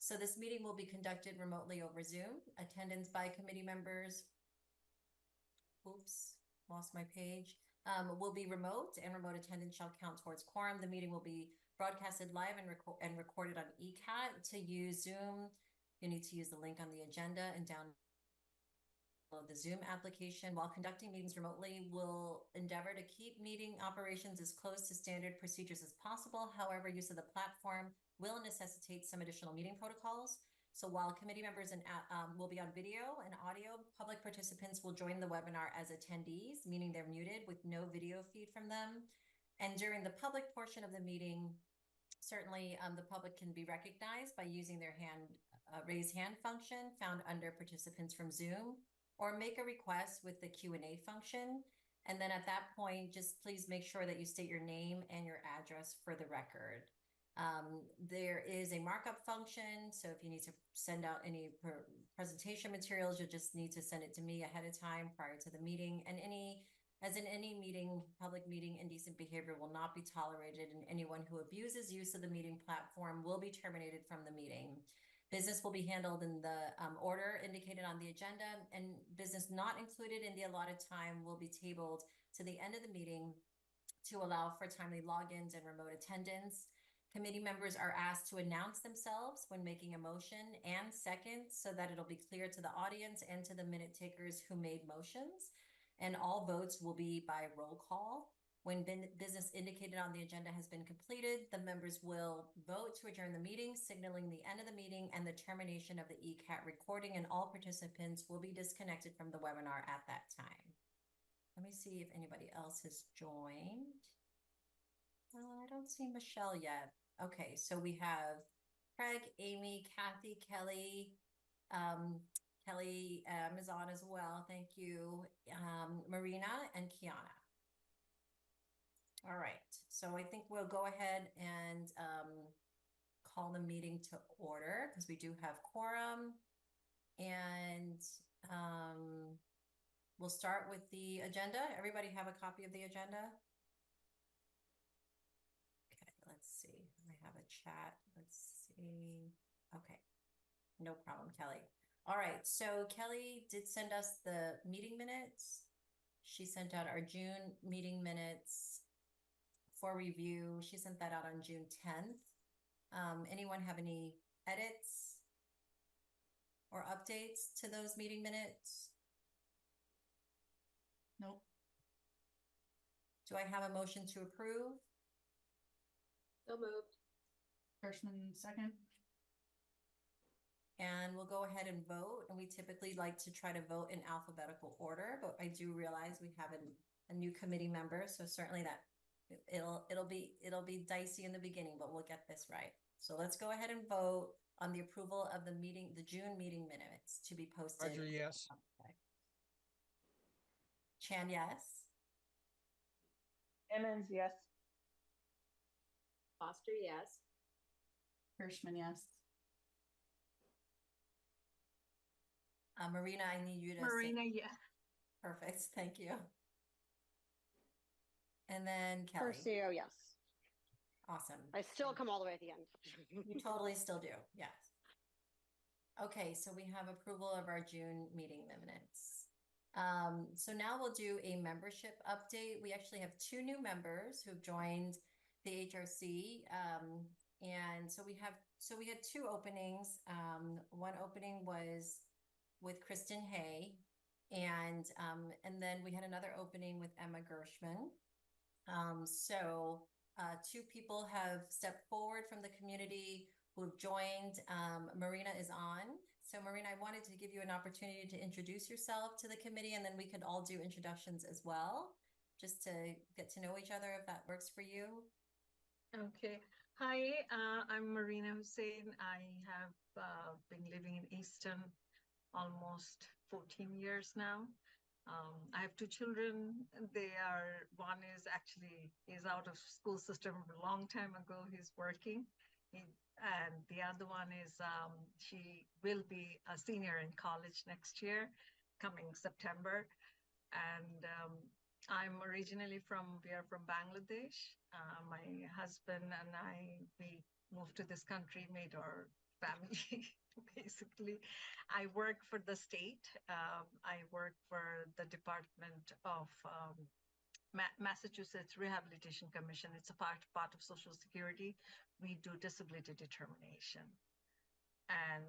So this meeting will be conducted remotely over Zoom. Attendance by committee members, oops, lost my page, will be remote, and remote attendance shall count towards quorum. The meeting will be broadcasted live and recorded on eCat. To use Zoom, you need to use the link on the agenda and download the Zoom application. While conducting meetings remotely, we'll endeavor to keep meeting operations as close to standard procedures as possible. However, use of the platform will necessitate some additional meeting protocols. So while committee members will be on video and audio, public participants will join the webinar as attendees, meaning they're muted with no video feed from them. And during the public portion of the meeting, certainly the public can be recognized by using their raise hand function found under participants from Zoom, or make a request with the Q&A function. And then at that point, just please make sure that you state your name and your address for the record. There is a markup function. So if you need to send out any presentation materials, you'll just need to send it to me ahead of time prior to the meeting. And as in any meeting, public meeting, indecent behavior will not be tolerated, and anyone who abuses use of the meeting platform will be terminated from the meeting. Business will be handled in the order indicated on the agenda, and business not included in the allotted time will be tabled to the end of the meeting to allow for timely logins and remote attendance. Committee members are asked to announce themselves when making a motion and second, so that it'll be clear to the audience and to the minute takers who made motions. And all votes will be by roll call. When business indicated on the agenda has been completed, the members will vote to adjourn the meeting, signaling the end of the meeting and the termination of the eCat recording, and all participants will be disconnected from the webinar at that time. Let me see if anybody else has joined. I don't see Michelle yet. Okay, so we have Craig, Amy, Kathy, Kelly. Kelly is on as well. Thank you. Marina and Kiana. All right, so I think we'll go ahead and call the meeting to order because we do have quorum. And we'll start with the agenda. Everybody have a copy of the agenda? Okay, let's see. I have a chat. Let's see. Okay, no problem, Kelly. All right, so Kelly did send us the meeting minutes. She sent out our June meeting minutes for review. She sent that out on June 10th. Anyone have any edits or updates to those meeting minutes? Nope. Do I have a motion to approve? So moved. Hirschman, second. And we'll go ahead and vote. And we typically like to try to vote in alphabetical order, but I do realize we have a new committee member. So certainly that it'll be dicey in the beginning, but we'll get this right. So let's go ahead and vote on the approval of the June meeting minutes to be posted. Roger, yes. Okay. Chan, yes. Emmons, yes. Foster, yes. Hirschman, yes. Marina, I need you to Marina, say. yes. Perfect, thank you. And then Kelly. Curcio, yes. Awesome. I still come all the way at the end. You totally still do, yes. Okay, so we have approval of our June meeting minutes. So now we'll do a membership update. We actually have 2 new members who've joined the HRC. And so we had 2 openings. One opening was with Kristen Hay, and then we had another opening with Emma Gershman. So 2 people have stepped forward from the community who have joined. Marina is on. So Marina, I wanted to give you an opportunity to introduce yourself to the committee, and then we could all do introductions as well, just to get to know each other if that works for you. Okay. Hi, I'm Marina Hussein. I have been living in Easton almost 14 years now. I have 2 children. One is out of school system a long time ago. He's working. And the other one is she will be a senior in college next year, coming September. And we are from Bangladesh. My husband and I, we moved to this country, made our family, basically. I work for the state. I work for the Department of Massachusetts Rehabilitation Commission. It's a part of Social Security. We do disability determination. And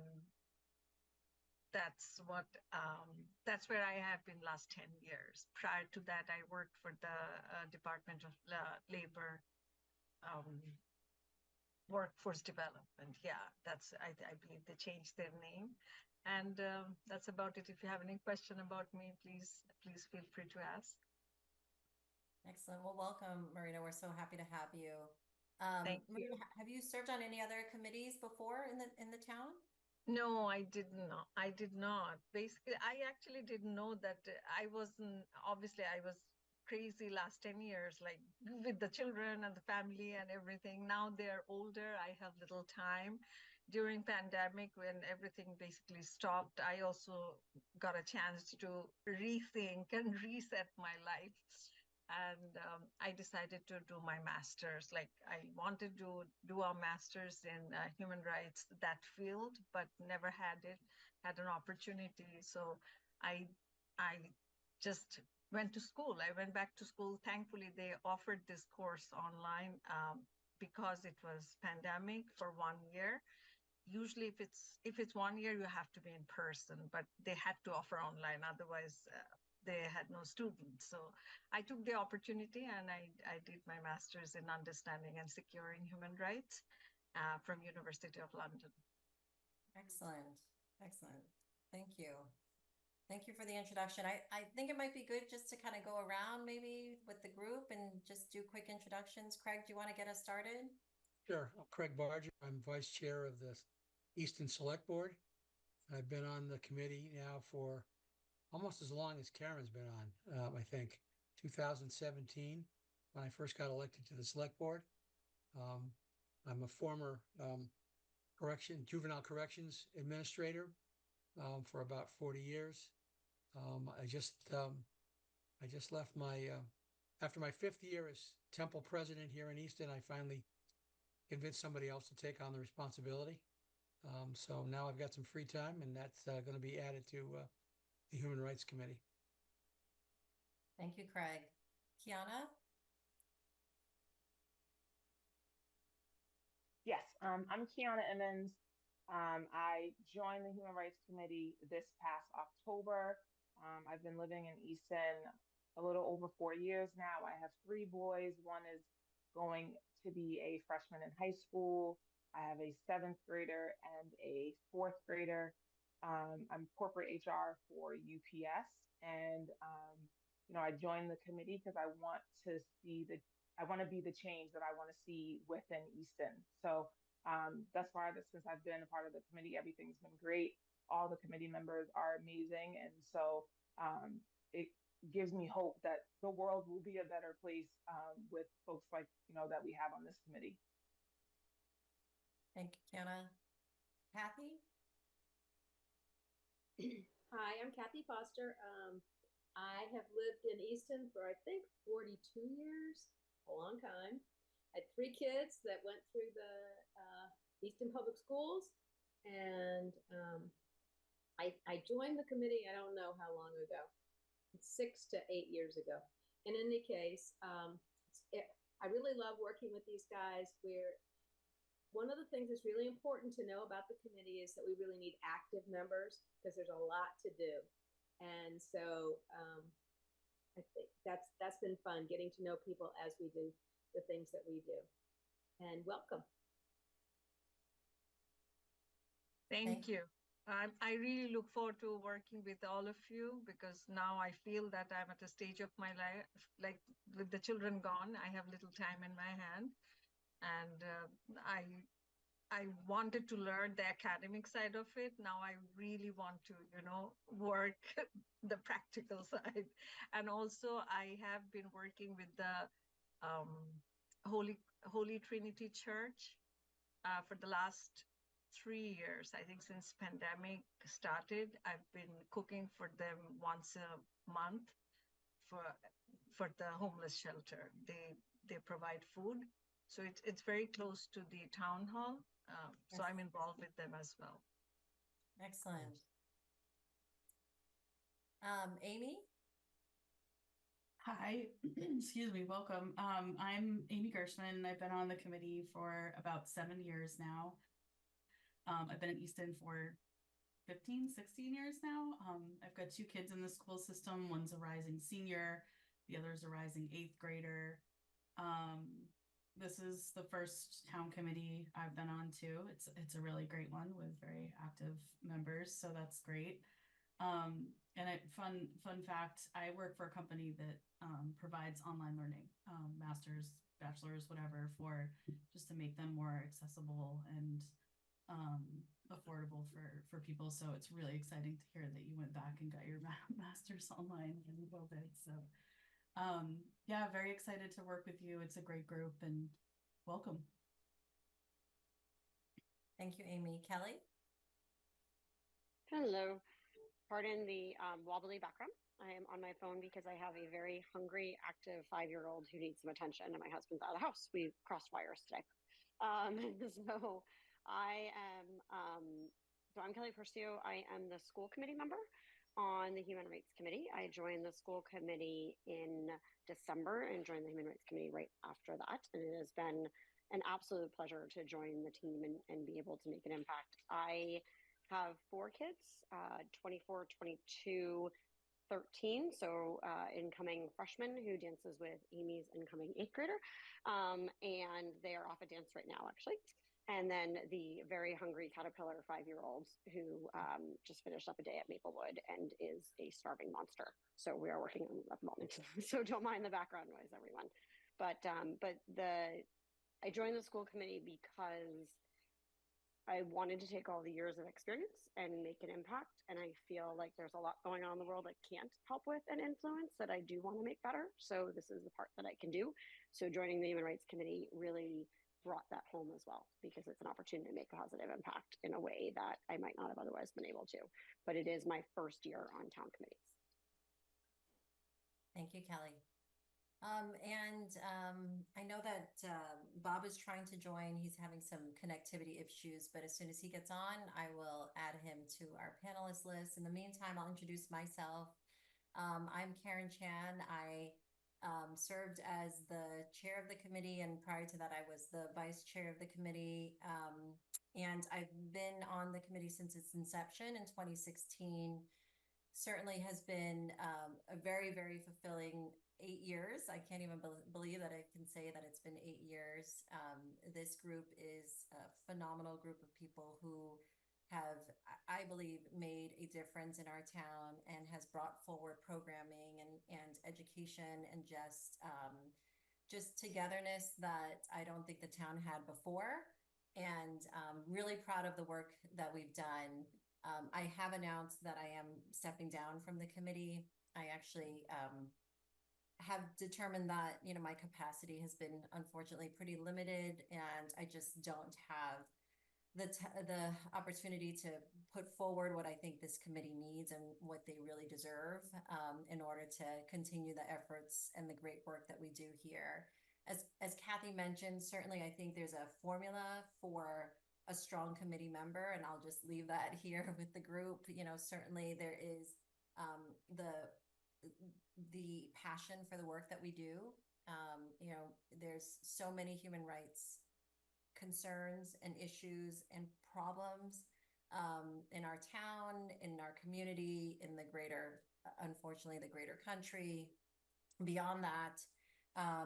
that's where I have been last 10 years. Prior to that, I worked for the Department of Labor Workforce Development. Yeah, I believe they changed their name. And that's about it. If you have any question about me, please feel free to ask. Excellent. Well, welcome, Marina. We're so happy to have you. Thank you. Marina, have you served on any other committees before in the town? No, I did not. I did not. Basically, I actually didn't know that I wasn't, obviously, I was crazy last 10 years, like with the children and the family and everything. Now they're older. I have little time. During pandemic, when everything basically stopped, I also got a chance to rethink and reset my life. And I decided to do my master's. Like I wanted to do a master's in human rights, that field, but never had an opportunity. So I just went to school. I went back to school. Thankfully, they offered this course online because it was pandemic for 1 year. Usually, if it's 1 year, you have to be in person, but they had to offer online. Otherwise, they had no students. So I took the opportunity and I did my master's in understanding and securing human rights from University of London. Excellent. Excellent. Thank you. Thank you for the introduction. I think it might be good just to kind of go around maybe with the group and just do quick introductions. Craig, do you want to get us started? Sure. I'm Craig Barger. I'm vice chair of the Easton Select Board. I've been on the committee now for almost as long as Karen's been on, I think, 2017, when I first got elected to the select board. I'm a former juvenile corrections administrator for about 40 years. I just left after my 5th year as Temple president here in Easton, I finally convinced somebody else to take on the responsibility. So now I've got some free time, and that's going to be added to the Human Rights Committee. Thank you, Craig. Kiana? Yes, I'm Kiana Emmons. I joined the Human Rights Committee this past October. I've been living in Easton a little over 4 years now. I have 3 boys. One is going to be a freshman in high school. I have a 7th grader and a 4th grader. I'm corporate HR for UPS, and I joined the committee because I want to be the change that I want to see within Easton. So thus far, since I've been a part of the committee, everything's been great. All the committee members are amazing, and so it gives me hope that the world will be a better place with folks like that we have on this committee. Thank you, Kiana. Kathy? Hi, I'm Kathy Foster. I have lived in Easton for, I think, 42 years, a long time. I had 3 kids that went through the Easton Public Schools, and I joined the committee, I don't know how long ago, 6 to 8 years ago. In any case, I really love working with these guys. One of the things that's really important to know about the committee is that we really need active members because there's a lot to do. And so I think that's been fun, getting to know people as we do the things that we do. And welcome. Thank you. I really look forward to working with all of you because now I feel that I'm at a stage of my life, like with the children gone, I have little time in my hand. And I wanted to learn the academic side of it. Now I really want to, work the practical side. And also I have been working with the Holy Trinity Church for the last 3 years. I think since pandemic started, I've been cooking for them once a month for the homeless shelter. They provide food. So it's very close to the town hall. So I'm involved with them as well. Excellent. Amy? Hi, excuse me, welcome. I'm Amy Gershman. I've been on the committee for about 7 years now. I've been at Easton for 15, 16 years now. I've got 2 kids in the school system. One's a rising senior, the other's a rising 8th grader. This is the first town committee I've been on too. It's a really great one with very active members, so that's great. And fun fact, I work for a company that provides online learning, masters, bachelors, whatever, for just to make them more accessible and affordable for people. So it's really exciting to hear that you went back and got your master's online and COVID. So yeah, very excited to work with you. It's a great group and welcome. Thank you, Amy. Kelly? Hello. Pardon the wobbly background. I am on my phone because I have a very hungry, active 5-year-old who needs some attention, and my husband's out of the house. We crossed wires today. So I'm Kelly Persio. I am the school committee member on the Human Rights Committee. I joined the school committee in December and joined the Human Rights Committee right after that. And it has been an absolute pleasure to join the team and be able to make an impact. I have 4 kids, 24, 22, 13. So incoming freshman who dances with Amy's incoming 8th grader. And they are off at dance right now, actually. And then the very hungry caterpillar 5-year-old who just finished up a day at Maplewood and is a starving monster. So we are working on at the moment. So don't mind the background noise, everyone. But I joined the school committee because I wanted to take all the years of experience and make an impact. And I feel like there's a lot going on in the world I can't help with and influence that I do want to make better. So this is the part that I can do. So joining the Human Rights Committee really brought that home as well, because it's an opportunity to make a positive impact in a way that I might not have otherwise been able to. But it is my first year on town committees. Thank you, Kelly. I know that Bob is trying to join. He's having some connectivity issues, but as soon as he gets on, I will add him to our panelist list. In the meantime, I'll introduce myself. I'm Karen Chan. I served as the chair of the committee, and prior to that, I was the vice chair of the committee. And I've been on the committee since its inception in 2016. Certainly has been a very, very fulfilling 8 years. I can't even believe that I can say that it's been 8 years. This group is a phenomenal group of people who have, I believe, made a difference in our town and has brought forward programming and education and just togetherness that I don't think the town had before. And really proud of the work that we've done. I have announced that I am stepping down from the committee. I actually have determined that, you know, my capacity has been unfortunately pretty limited, and I just don't have the opportunity to put forward what I think this committee needs and what they really deserve in order to continue the efforts and the great work that we do here. As Kathy mentioned, certainly I think there's a formula for a strong committee member, and I'll just leave that here with the group. You know, certainly there is the passion for the work that we do. You know, there's so many human rights concerns and issues and problems in our town, in our community, in the greater, unfortunately, the greater country. Beyond that,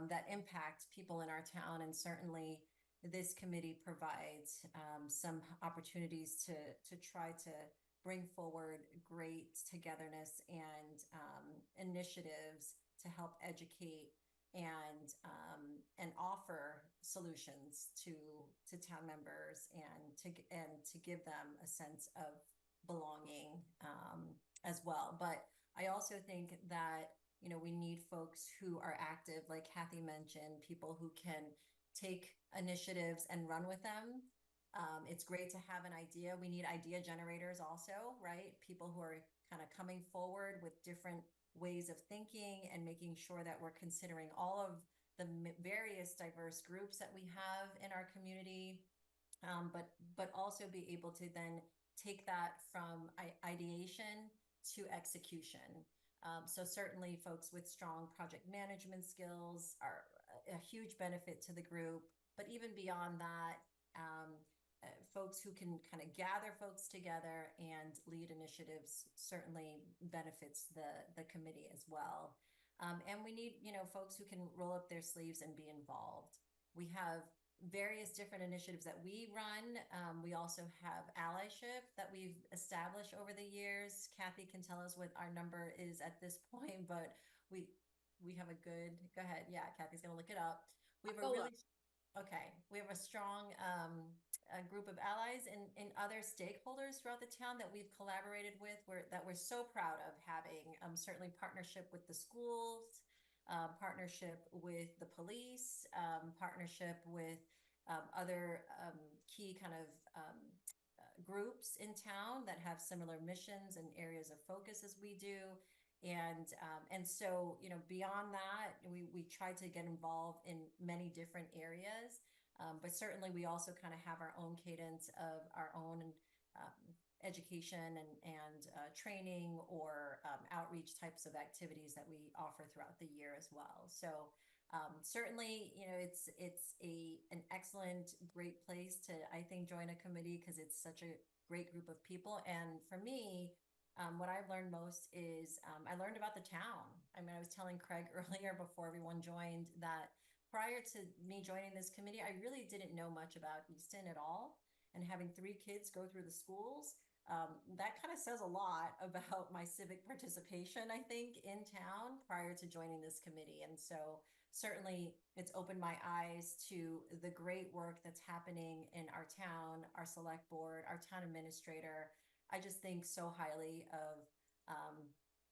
that impact people in our town, and certainly this committee provides some opportunities to try to bring forward great togetherness and initiatives to help educate and offer solutions to town members and to give them a sense of belonging as well. But I also think that, you know, we need folks who are active, like Kathy mentioned, people who can take initiatives and run with them. It's great to have an idea. We need idea generators also, right? People who are kind of coming forward with different ways of thinking and making sure that we're considering all of the various diverse groups that we have in our community. but also be able to then take that from ideation to execution. So certainly folks with strong project management skills are a huge benefit to the group, but even beyond that, folks who can kind of gather folks together and lead initiatives certainly benefits the committee as well. And we need, folks who can roll up their sleeves and be involved. We have various different initiatives that we run. We also have allyship that we've established over the years. Kathy can tell us what our number is at this point, but we have a good, go ahead. Yeah, Kathy's gonna look it up. We have a really, okay, we have a strong a group of allies and other stakeholders throughout the town that we've collaborated with, that we're so proud of having. Certainly partnership with the schools, partnership with the police, partnership with other key kind of groups in town that have similar missions and areas of focus as we do. And so, beyond that, we try to get involved in many different areas. But certainly we also kind of have our own cadence of our own education and training or outreach types of activities that we offer throughout the year as well. So certainly, it's an excellent, great place to, I think, join a committee because it's such a great group of people. And for me, what I've learned most is I learned about the town. I mean, I was telling Craig earlier before everyone joined that prior to me joining this committee, I really didn't know much about Easton at all. And having 3 kids go through the schools, that kind of says a lot about my civic participation, I think, in town prior to joining this committee. And so certainly it's opened my eyes to the great work that's happening in our town, our select board, our town administrator. I just think so highly of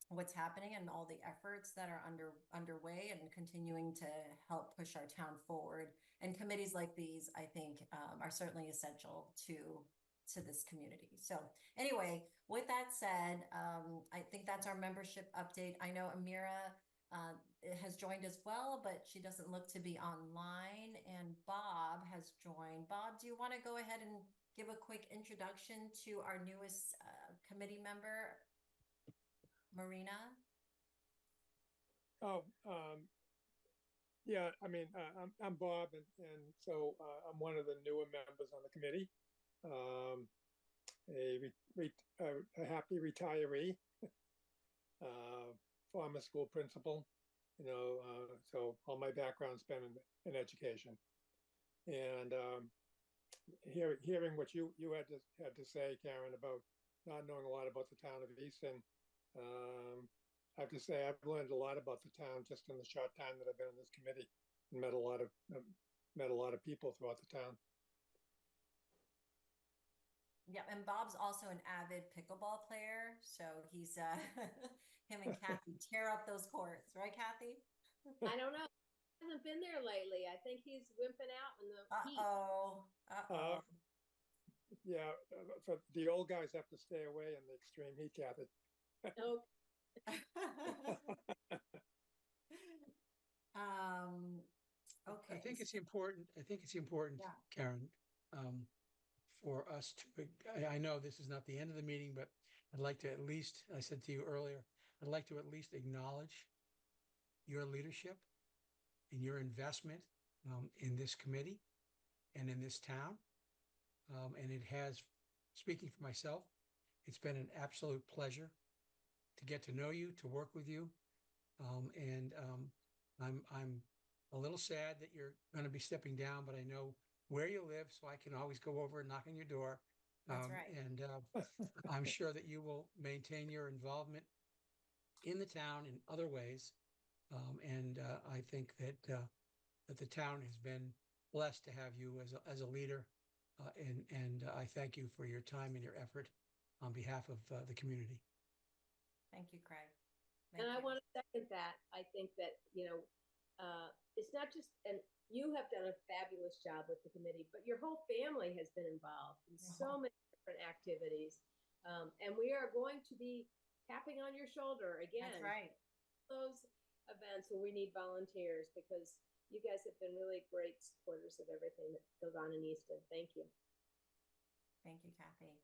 what's happening and all the efforts that are underway and continuing to help push our town forward. And committees like these, I think, are certainly essential to this community. So anyway, with that said, I think that's our membership update. I know Amira has joined as well, but she doesn't look to be online. And Bob has joined. Bob, do you want to go ahead and give a quick introduction to our newest committee member, Marina? Oh, yeah, I mean, I'm Bob, and so I'm one of the newer members on the committee. A happy retiree, former school principal, so all my background's been in education. And hearing what you had to say, Karen, about not knowing a lot about the town of Easton, I have to say I've learned a lot about the town just in the short time that I've been on this committee, and met a lot of people throughout the town. Yeah, and Bob's also an avid pickleball player, so he's him and Kathy tear up those courts, right, Kathy? I don't know. He hasn't been there lately. I think he's wimping out in the heat. Yeah, so the old guys have to stay away in the extreme heat, Kathy. Nope. Okay. I think it's important. Yeah. Karen, for us to. I know this is not the end of the meeting, but I'd like to at least. I said to you earlier, I'd like to at least acknowledge your leadership and your investment in this committee and in this town. And it has, speaking for myself, it's been an absolute pleasure to get to know you, to work with you. I'm a little sad that you're going to be stepping down, but I know where you live, so I can always go over and knock on your door. That's right. And I'm sure that you will maintain your involvement in the town in other ways. I think that the town has been blessed to have you as a leader. And I thank you for your time and your effort on behalf of the community. Thank you, Craig. And I want to second that. I think that, it's not just, and you have done a fabulous job with the committee, but your whole family has been involved in so many different activities. And we are going to be tapping on your shoulder again. That's right. Those events where we need volunteers, because you guys have been really great supporters of everything that goes on in Easton. Thank you. Thank you, Kathy.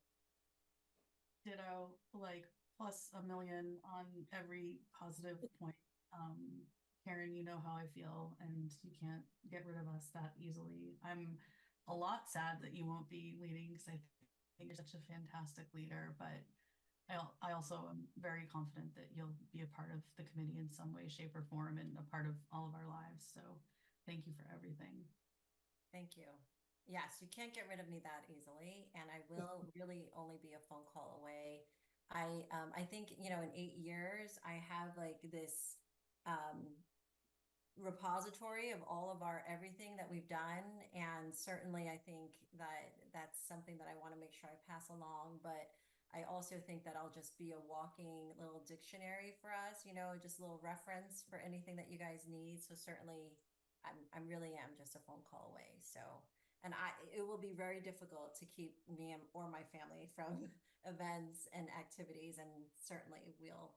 Ditto, like plus a million on every positive point. Karen, you know how I feel, and you can't get rid of us that easily. I'm a lot sad that you won't be leading because I think you're such a fantastic leader, but I also am very confident that you'll be a part of the committee in some way, shape, or form and a part of all of our lives. So thank you for everything. Thank you. Yes, you can't get rid of me that easily, and I will really only be a phone call away. I think, you know, in 8 years, I have like this repository of all of our everything that we've done, and certainly I think that that's something that I want to make sure I pass along. But I also think that I'll just be a walking little dictionary for us, you know, just a little reference for anything that you guys need. So certainly, I'm really am just a phone call away. So, and it will be very difficult to keep me or my family from events and activities, and certainly we'll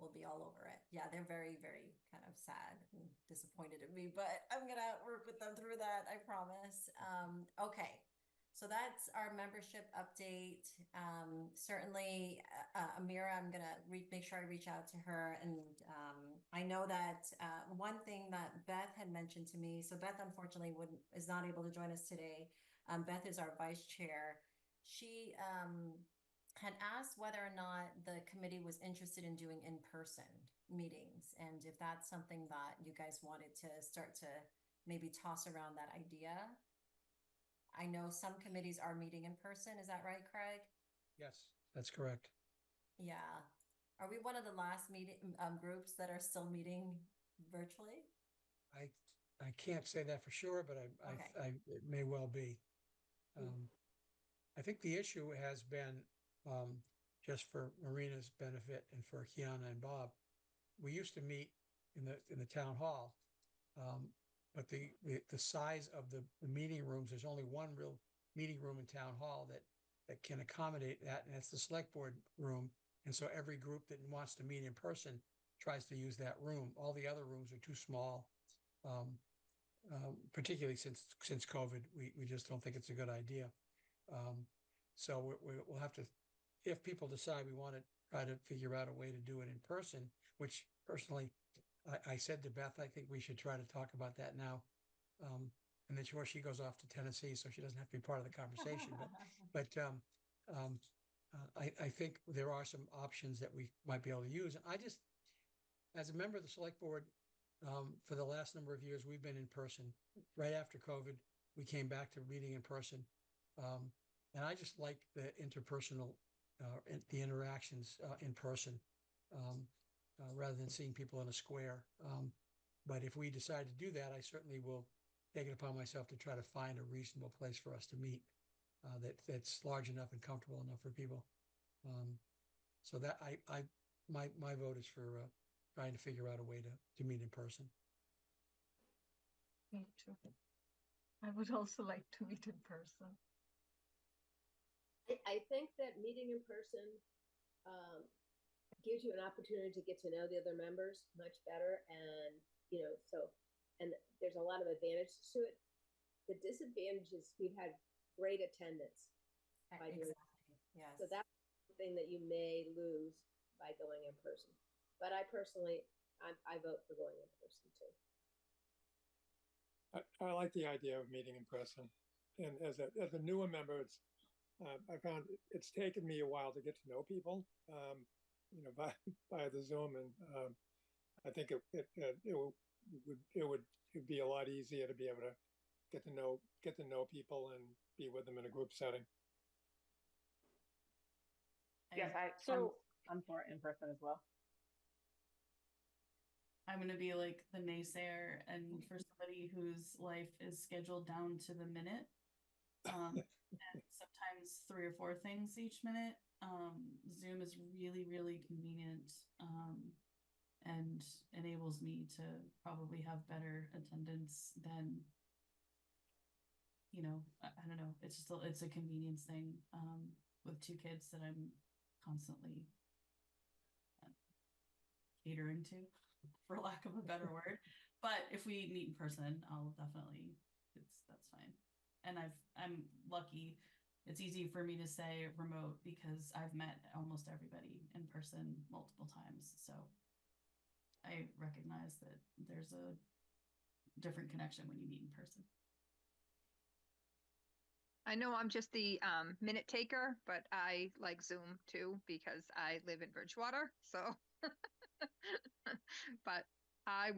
be all over it. Yeah, they're very, very kind of sad and disappointed in me, but I'm gonna work with them through that, I promise. Okay, so that's our membership update. Certainly, Amira, I'm gonna make sure I reach out to her, and I know that one thing that Beth had mentioned to me. So Beth unfortunately is not able to join us today. Beth is our vice chair. She had asked whether or not the committee was interested in doing in-person meetings, and if that's something that you guys wanted to start to maybe toss around that idea. I know some committees are meeting in person. Is that right, Craig? Yes, that's correct. Yeah. Are we one of the last meeting groups that are still meeting virtually? I can't say that for sure, but Okay. it may well be. I think the issue has been, just for Marina's benefit and for Kiana and Bob, we used to meet in the town hall, but the size of the meeting rooms, there's only one real meeting room in town hall that can accommodate that, and that's the select board room. And so every group that wants to meet in person tries to use that room. All the other rooms are too small. Particularly since COVID, we just don't think it's a good idea. So we'll have to, if people decide we want to try to figure out a way to do it in person, which personally, I said to Beth, I think we should try to talk about that now. And then sure, she goes off to Tennessee, so she doesn't have to be part of the conversation. But I think there are some options that we might be able to use. And I just, as a member of the select board, for the last number of years, we've been in person. Right after COVID, we came back to meeting in person. And I just like the interpersonal, the interactions in person, rather than seeing people in a square. But if we decide to do that, I certainly will take it upon myself to try to find a reasonable place for us to meet that's large enough and comfortable enough for people. So that my vote is for trying to figure out a way to meet in person. Me too. I would also like to meet in person. I think that meeting in person gives you an opportunity to get to know the other members much better, and and there's a lot of advantages to it. The disadvantages, we've had great attendance by doing Exactly. Yes. so that's the thing that you may lose by going in person. But I personally, I vote for going in person too. I like the idea of meeting in person, and as a newer member, I found it's taken me a while to get to know people, via the Zoom, and I think it would be a lot easier to be able to get to know people and be with them in a group setting. Yes, I'm for in person as well. I'm going to be like the naysayer, and for somebody whose life is scheduled down to the minute, and sometimes 3 or 4 things each minute, Zoom is really, really convenient, and enables me to probably have better attendance than, I don't know. It's just it's a convenience thing, with 2 kids that I'm constantly catering to, for lack of a better word. But if we meet in person, I'll definitely, that's fine. And I'm lucky it's easy for me to say remote because I've met almost everybody in person multiple times. So I recognize that there's a different connection when you meet in person. I know I'm just the minute taker, but I like Zoom too because I live in Bridgewater. So, but I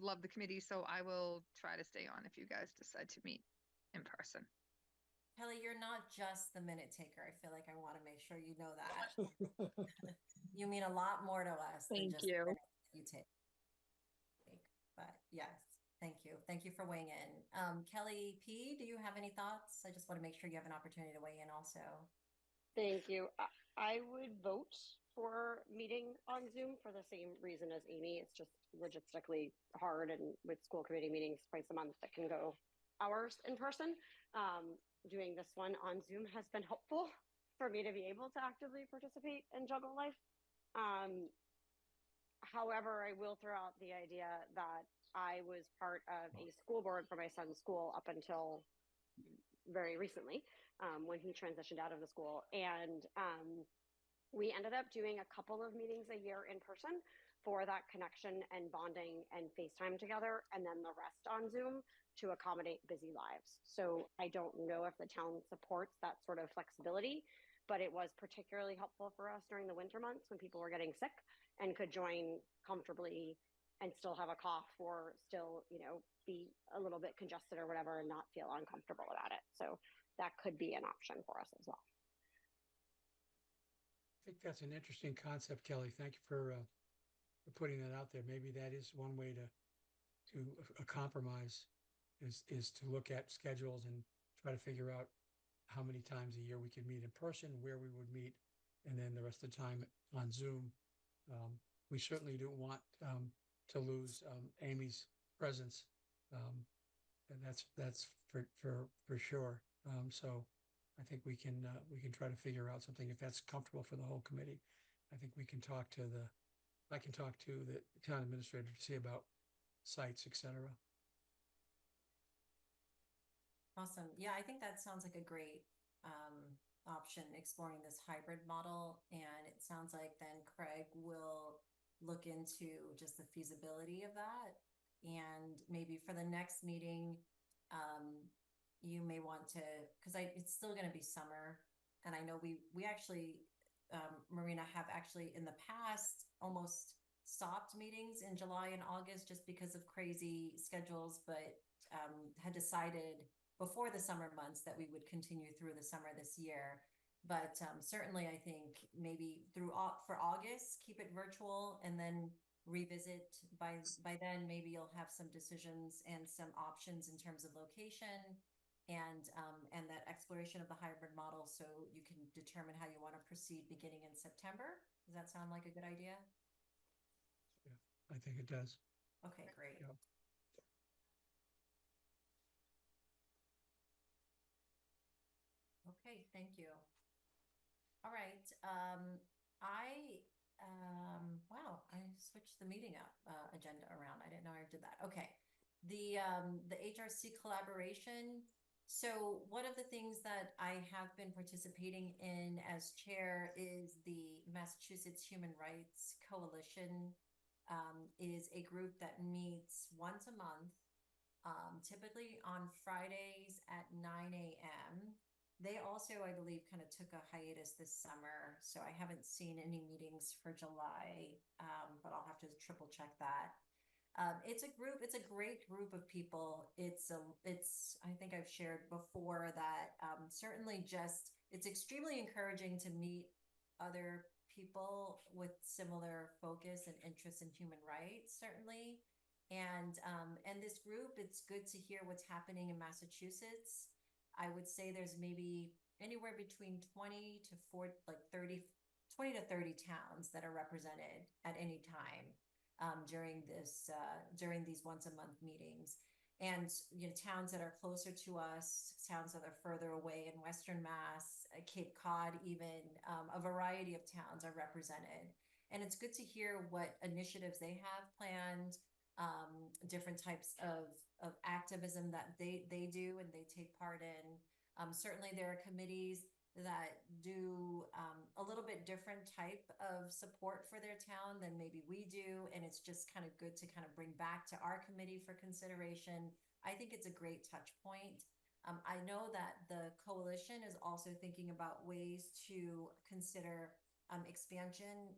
love the committee, so I will try to stay on if you guys decide to meet in person. Kelly, you're not just the minute taker. I feel like I want to make sure you know that. You mean a lot more to us than Thank just the you. minutes that you take. But yes, thank you. Thank you for weighing in. Kelly P, do you have any thoughts? I just want to make sure you have an opportunity to weigh in also. Thank you. I would vote for meeting on Zoom for the same reason as Amy. It's just logistically hard, and with school committee meetings twice a month that can go hours in person. Doing this one on Zoom has been helpful for me to be able to actively participate and juggle life. However, I will throw out the idea that I was part of a school board for my son's school up until very recently, when he transitioned out of the school. And we ended up doing a couple of meetings a year in person for that connection and bonding and FaceTime together, and then the rest on Zoom to accommodate busy lives. So I don't know if the town supports that sort of flexibility, but it was particularly helpful for us during the winter months when people were getting sick and could join comfortably and still have a cough or still, be a little bit congested or whatever and not feel uncomfortable about it. So that could be an option for us as well. I think that's an interesting concept, Kelly. Thank you for putting that out there. Maybe that is one way to a compromise is to look at schedules and try to figure out how many times a year we could meet in person, where we would meet, and then the rest of the time on Zoom. We certainly don't want to lose Amy's presence, and that's for sure. So I think we can try to figure out something if that's comfortable for the whole committee. I think I can talk to the town administrator to see about sites, etc. Awesome. Yeah, I think that sounds like a great option, exploring this hybrid model. And it sounds like then Craig will look into just the feasibility of that. And maybe for the next meeting, you may want to, because it's still going to be summer. And I know we actually, Marina, have actually in the past almost stopped meetings in July and August just because of crazy schedules, but had decided before the summer months that we would continue through the summer this year. But certainly I think maybe for August, keep it virtual and then revisit by then. Maybe you'll have some decisions and some options in terms of location and that exploration of the hybrid model, so you can determine how you want to proceed beginning in September. Does that sound like a good idea? Yeah, I think it does. Okay, great. Yeah. Okay, thank you. All right. Wow, I switched the meeting agenda around. I didn't know I did that. Okay. The HRC collaboration. So one of the things that I have been participating in as chair is the Massachusetts Human Rights Coalition. Is a group that meets once a month, typically on Fridays at 9 a.m. They also, I believe, kind of took a hiatus this summer, so I haven't seen any meetings for July, but I'll have to triple check that. It's a great group of people. I think I've shared before that certainly it's extremely encouraging to meet other people with similar focus and interest in human rights, certainly. And this group, it's good to hear what's happening in Massachusetts. I would say there's maybe anywhere between 20 to 30 towns that are represented at any time during these once a month meetings. And towns that are closer to us, towns that are further away in Western Mass, Cape Cod, even a variety of towns are represented. And it's good to hear what initiatives they have planned, different types of activism that they do and they take part in. Certainly there are committees that do a little bit different type of support for their town than maybe we do. And it's just kind of good to kind of bring back to our committee for consideration. I think it's a great touch point. I know that the coalition is also thinking about ways to consider expansion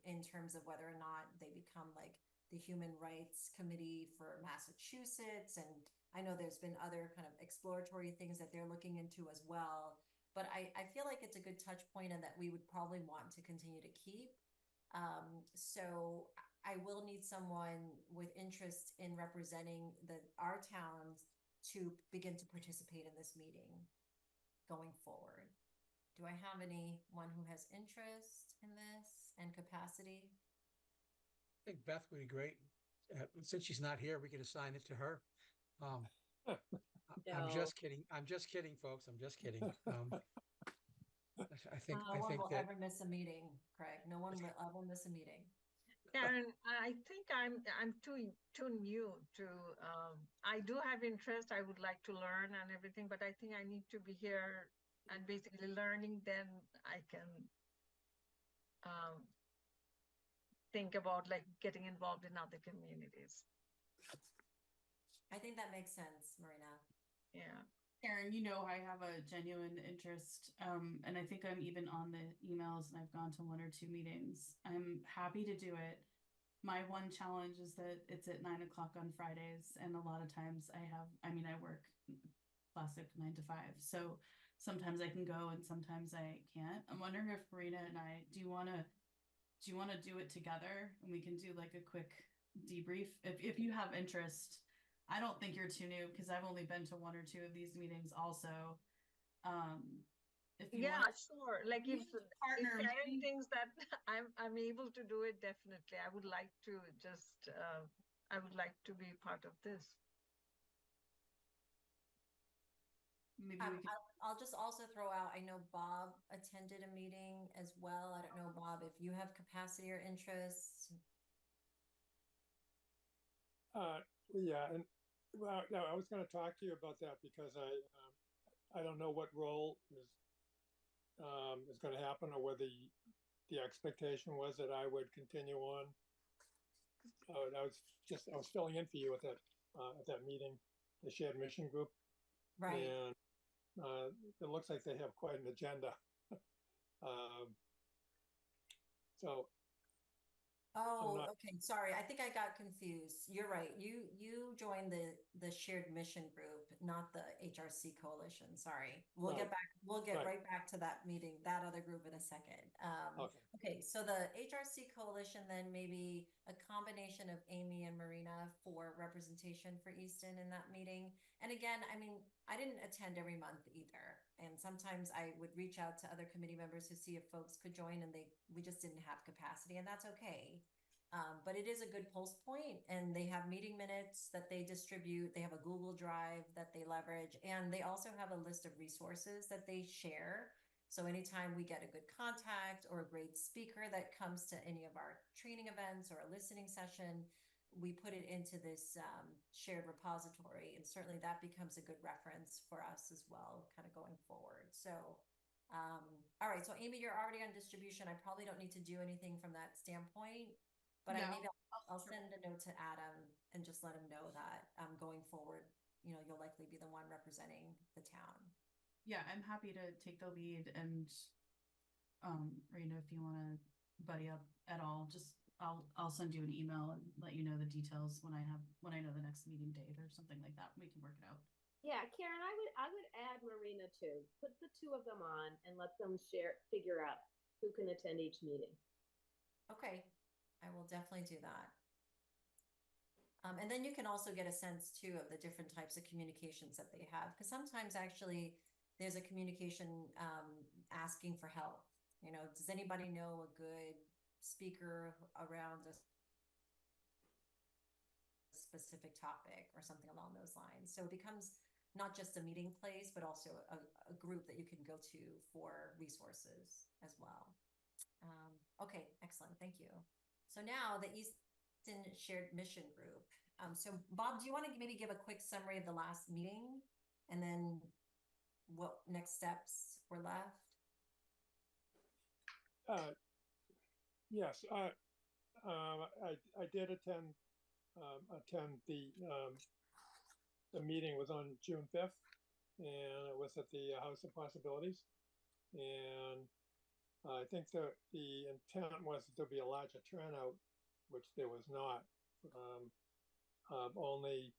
in terms of whether or not they become like the Human Rights Committee for Massachusetts. And I know there's been other kind of exploratory things that they're looking into as well. But I feel like it's a good touch point and that we would probably want to continue to keep. So I will need someone with interest in representing our towns to begin to participate in this meeting going forward. Do I have anyone who has interest in this and capacity? I think Beth would be great. Since she's not here, we could assign it to her. I'm No. just kidding. I'm just kidding, folks. I'm just kidding. I think No one will that ever miss a meeting, Craig. No one will ever miss a meeting. Karen, I think I'm too new to. I do have interest. I would like to learn and everything, but I think I need to be here and basically learning. Then I can think about like getting involved in other communities. I think that makes sense, Marina. Yeah. Karen, I have a genuine interest, and I think I'm even on the emails and I've gone to 1 or 2 meetings. I'm happy to do it. My one challenge is that it's at 9 o'clock on Fridays, and a lot of times I work classic 9 to 5. So sometimes I can go and sometimes I can't. I'm wondering if Marina and I, do you want to do it together and we can do like a quick debrief if you have interest. I don't think you're too new because I've only been to 1 or 2 of these meetings also. If you Yeah, want sure. Like if partner, Karen maybe. thinks that I'm able to do it, definitely. I would like to just I would like to be part of this. Maybe we can. I'll just also throw out, I know Bob attended a meeting as well. I don't know, Bob, if you have capacity or interest. Yeah, and well, no, I was going to talk to you about that because I don't know what role is going to happen or whether the expectation was that I would continue on. I was filling in for you at that meeting, the shared mission group, Right. and it looks like they have quite an agenda. So Oh, not- okay. Sorry. I think I got confused. You're right. You joined the shared mission group, not the HRC coalition. Sorry. We'll get Right. right back to that meeting, that other group in a second. Okay. Okay. So the HRC coalition, then maybe a combination of Amy and Marina for representation for Easton in that meeting. And again, I mean, I didn't attend every month either. And sometimes I would reach out to other committee members to see if folks could join and we just didn't have capacity, and that's okay. But it is a good pulse point, and they have meeting minutes that they distribute. They have a Google Drive that they leverage, and they also have a list of resources that they share. So anytime we get a good contact or a great speaker that comes to any of our training events or a listening session, we put it into this shared repository, and certainly that becomes a good reference for us as well, kind of going forward. So, all right. So Amy, you're already on distribution. I probably don't need to do anything from that standpoint, but No, maybe I'll send a note to Adam and just let him know that going forward, you'll likely be the one representing the town. Yeah, I'm happy to take the lead, and Rena, if you want to buddy up at all, just I'll send you an email and let you know the details when I know the next meeting date or something like that. We can work it out. Yeah, Karen, I would add Marina too. Put the 2 of them on and let them figure out who can attend each meeting. Okay, I will definitely do that. And then you can also get a sense too of the different types of communications that they have, because sometimes actually there's a communication asking for help. Does anybody know a good speaker around a specific topic or something along those lines? So it becomes not just a meeting place, but also a group that you can go to for resources as well. Okay, excellent. Thank you. So now the Easton Shared Mission Group. So Bob, do you want to maybe give a quick summary of the last meeting and then what next steps were left? Yes, I did attend the meeting was on June 5th, and it was at the House of Possibilities. And I think the intent was that there'd be a larger turnout, which there was not. Only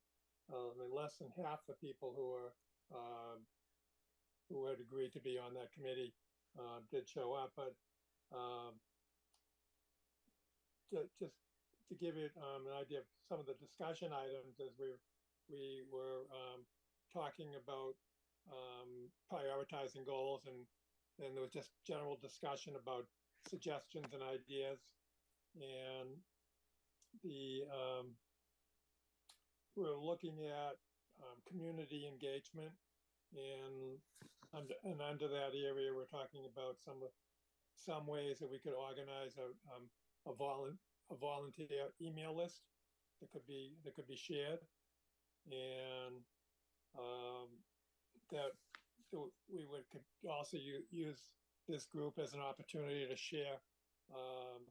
less than half the people who had agreed to be on that committee did show up. But just to give you an idea of some of the discussion items, as we were talking about prioritizing goals, and there was just general discussion about suggestions and ideas, and we're looking at community engagement, and under that area, we're talking about some ways that we could organize a volunteer email list that could be shared, and that we could also use this group as an opportunity to share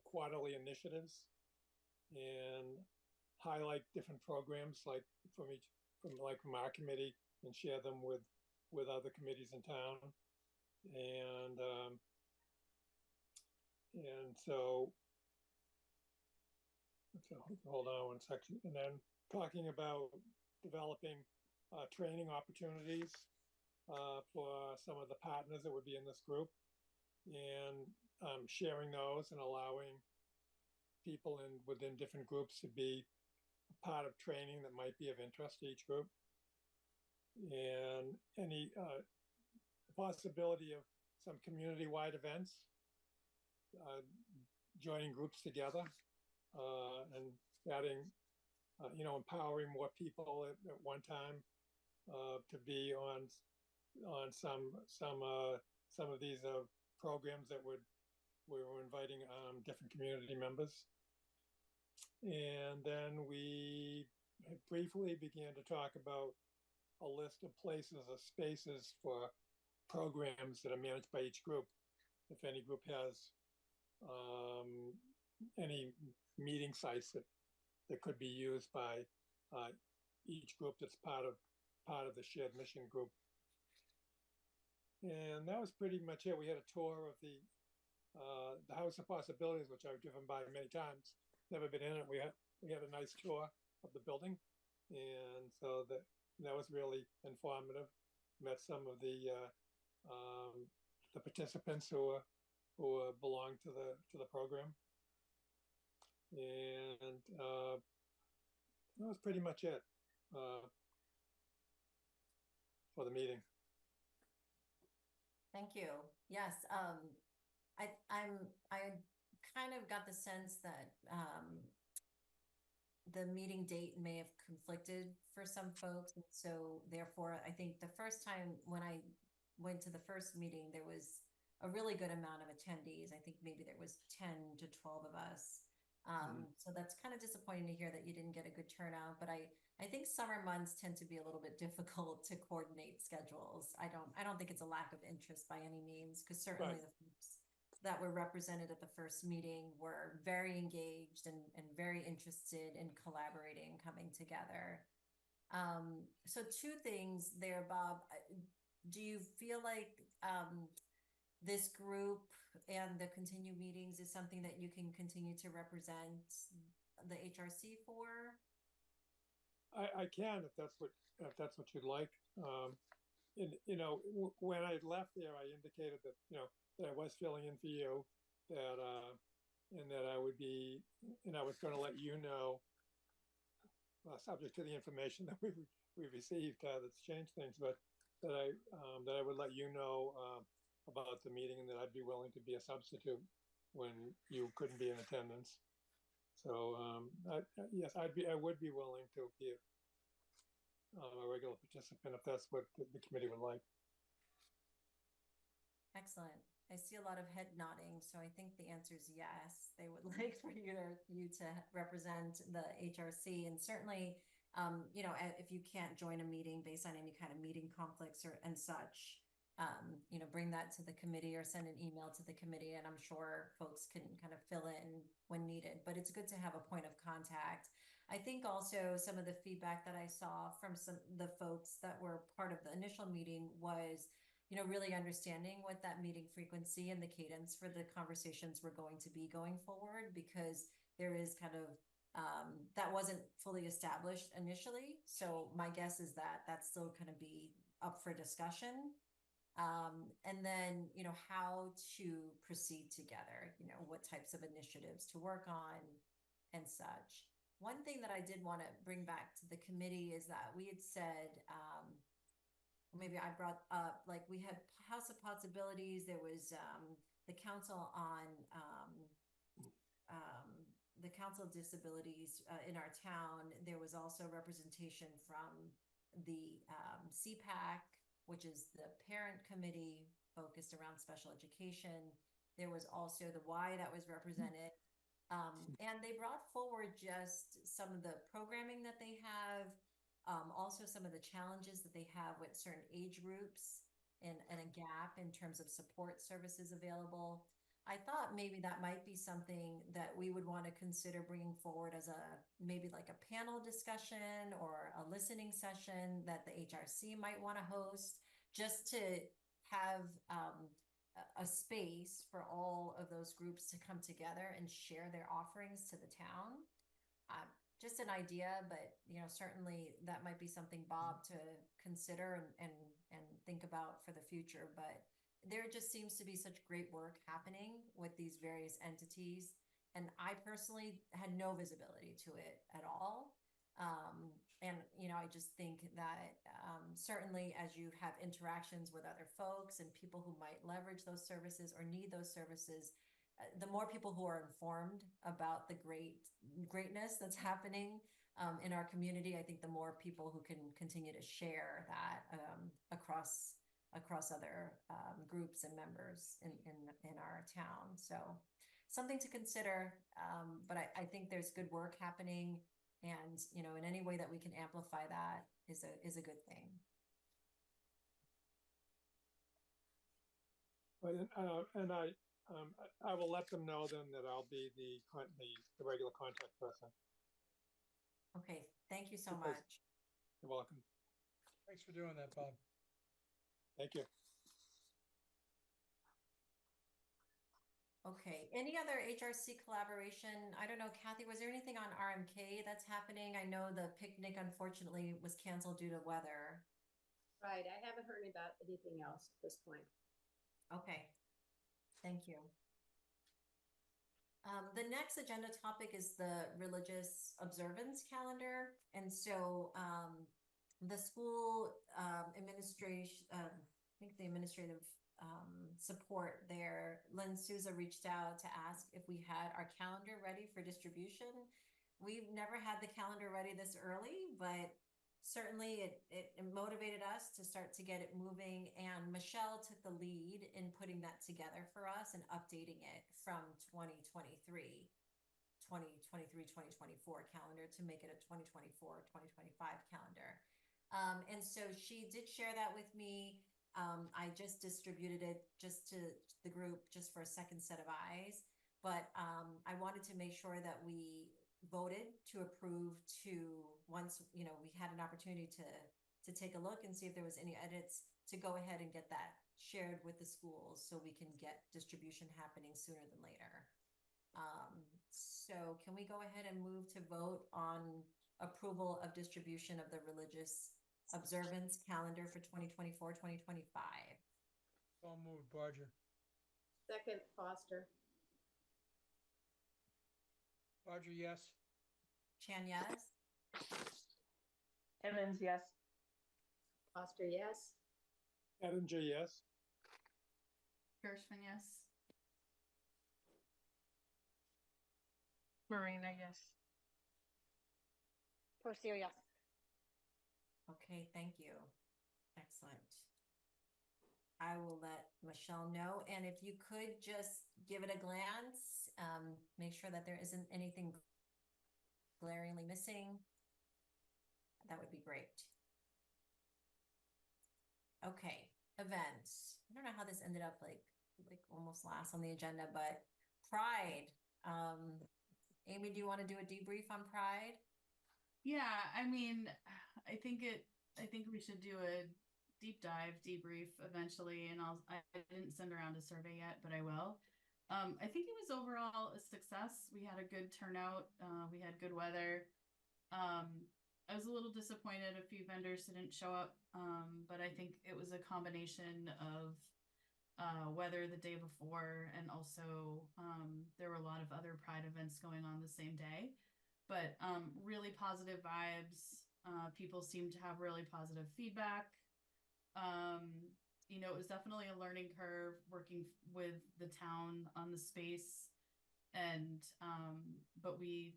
quarterly initiatives and highlight different programs like from our committee, and share them with other committees in town. And so hold on one second. And then talking about developing training opportunities for some of the partners that would be in this group, and sharing those and allowing people within different groups to be a part of training that might be of interest to each group, and any possibility of some community-wide events, joining groups together, and adding, empowering more people at one time to be on some of these programs that we were inviting different community members. And then we briefly began to talk about a list of places or spaces for programs that are managed by each group. If any group has any meeting sites that could be used by each group that's part of the shared mission group. And that was pretty much it. We had a tour of the House of Possibilities, which I've driven by many times. Never been in it. We had a nice tour of the building, and so that was really informative. Met some of the participants who belong to the program, and that was pretty much it for the meeting. Thank you. Yes, I kind of got the sense that the meeting date may have conflicted for some folks, and so therefore, I think the first time when I went to the first meeting, there was a really good amount of attendees. I think maybe there was 10 to 12 of us. So that's kind of disappointing to hear that you didn't get a good turnout, but I think summer months tend to be a little bit difficult to coordinate schedules. I don't think it's a lack of interest by any means, because certainly Right. the folks that were represented at the first meeting were very engaged and very interested in collaborating, coming together. So two things there, Bob. Do you feel like this group and the continued meetings is something that you can continue to represent the HRC for? I can, if that's what you'd like. And when I left there, I indicated that that I was filling in for you, that and that I would be, and I was going to let you know, subject to the information that we received that's changed things, but that I would let you know about the meeting, and that I'd be willing to be a substitute when you couldn't be in attendance. So yes, I would be willing to be a regular participant if that's what the committee would like. Excellent. I see a lot of head nodding, so I think the answer is yes. They would like for you to represent the HRC, and certainly, you know, if you can't join a meeting based on any kind of meeting conflicts or and such, you know, bring that to the committee or send an email to the committee, and I'm sure folks can kind of fill in when needed. But it's good to have a point of contact. I think also some of the feedback that I saw from some the folks that were part of the initial meeting was, you know, really understanding what that meeting frequency and the cadence for the conversations were going to be going forward, because there is kind of that wasn't fully established initially. So my guess is that that's still going to be up for discussion. And then, you know, how to proceed together, you know, what types of initiatives to work on and such. One thing that I did want to bring back to the committee is that we had said, maybe I brought up, like, we had House of Possibilities. There was the Council on the Council of Disabilities in our town. There was also representation from the CPAC, which is the parent committee focused around special education. There was also the Y that was represented. And they brought forward just some of the programming that they have, also some of the challenges that they have with certain age groups and a gap in terms of support services available. I thought maybe that might be something that we would want to consider bringing forward as maybe like a panel discussion or a listening session that the HRC might want to host, just to have a space for all of those groups to come together and share their offerings to the town. Just an idea, but you know, certainly that might be something, Bob, to consider and think about for the future. But there just seems to be such great work happening with these various entities, and I personally had no visibility to it at all. And you know, I just think that certainly as you have interactions with other folks and people who might leverage those services or need those services, the more people who are informed about the greatness that's happening in our community, I think the more people who can continue to share that across other groups and members in our town. So something to consider. But I think there's good work happening, and you know, in any way that we can amplify that is a good thing. And I will let them know then that I'll be the regular contact person. Okay, thank you so Because- much. You're welcome. Thanks for doing that, Bob. Thank you. Okay, any other HRC collaboration? I don't know, Kathy, was there anything on RMK that's happening? I know the picnic unfortunately was canceled due to weather. Right, I haven't heard about anything else at this point. Okay, thank you. The next agenda topic is the religious observance calendar. And so the school administration, I think the administrative support there, Lynn Souza reached out to ask if we had our calendar ready for distribution. We've never had the calendar ready this early, but certainly it motivated us to start to get it moving. And Michelle took the lead in putting that together for us and updating it from 2023, 2024 calendar to make it a 2024-2025 calendar. And so she did share that with me. I just distributed it just to the group just for a second set of eyes. But I wanted to make sure that we voted to approve once, you know, we had an opportunity to take a look and see if there was any edits, to go ahead and get that shared with the schools so we can get distribution happening sooner than later. So can we go ahead and move to vote on approval of distribution of the religious observance calendar for 2024-2025? So moved, Barger. Second, Foster. Barger, yes. Chan, yes? Emmons, yes. Foster, yes. Ettinger, yes. Gershman, yes. Marina, yes. Porcio, yes. Okay, thank you. Excellent. I will let Michelle know. And if you could just give it a glance, make sure that there isn't anything glaringly missing, that would be great. Okay, events. I don't know how this ended up like almost last on the agenda, but Pride. Amy, do you want to do a debrief on Pride? Yeah, I mean, I think we should do a deep dive debrief eventually, and I didn't send around a survey yet, but I will. I think it was overall a success. We had a good turnout. We had good weather. I was a little disappointed a few vendors didn't show up, but I think it was a combination of weather the day before, and also there were a lot of other Pride events going on the same day. But really positive vibes. People seem to have really positive feedback. You know, it was definitely a learning curve working with the town on the space, and but we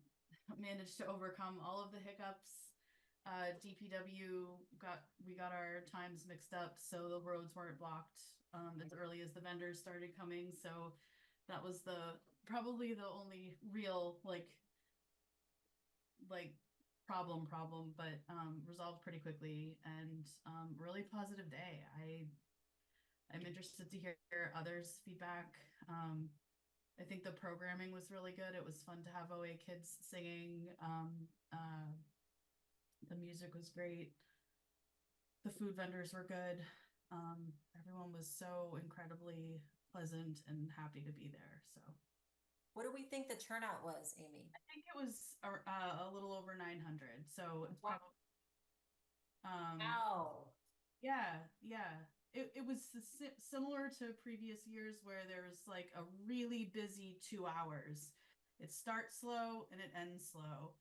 managed to overcome all of the hiccups. DPW we got our times mixed up, so the roads weren't blocked as early as the vendors started coming. So that was probably the only real like problem, but resolved pretty quickly, and really positive day. I'm interested to hear others' feedback. I think the programming was really good. It was fun to have OA kids singing. The music was great. The food vendors were good. Everyone was so incredibly pleasant and happy to be there. So, what do we think the turnout was, Amy? I think it was a little over 900. So it's wow. Probably, wow. Yeah. It was similar to previous years where there was like a really busy 2 hours. It starts slow and it ends slow,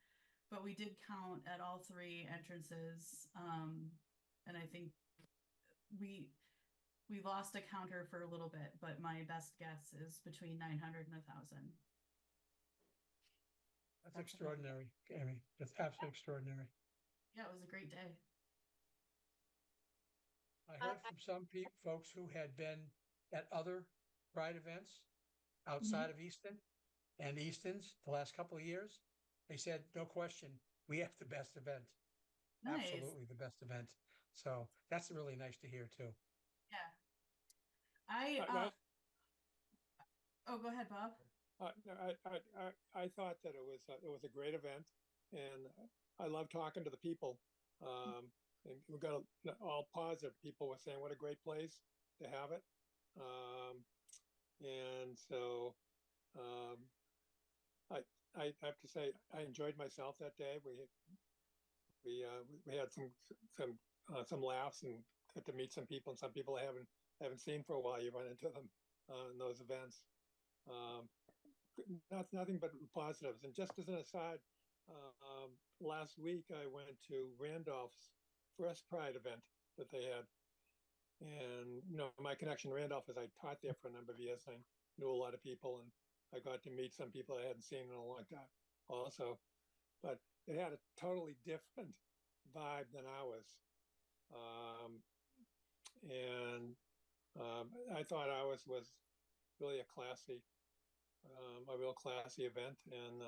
but we did count at all 3 entrances. And I think we lost a counter for a little bit, but my best guess is between 900 and 1,000. That's extraordinary, Amy. That's absolutely extraordinary. Yeah, it was a great day. I heard from some folks who had been at other Pride events outside of Easton and Easton's the last couple of years. They said, no question, we have the best event. Nice. Absolutely the best event. So that's really nice to hear too. Yeah. Oh, go ahead, Bob. I thought that it was a great event, and I love talking to the people. And we got all positive. People were saying what a great place to have it, and so I have to say I enjoyed myself that day. We had some laughs and got to meet some people, and some people I haven't seen for a while. You run into them in those events. Nothing but positives. And just as an aside, last week I went to Randolph's first Pride event that they had, and my connection to Randolph is I taught there for a number of years, and I knew a lot of people, and I got to meet some people I hadn't seen in a long time also, but it had a totally different vibe than ours. And I thought ours was really a real classy event, and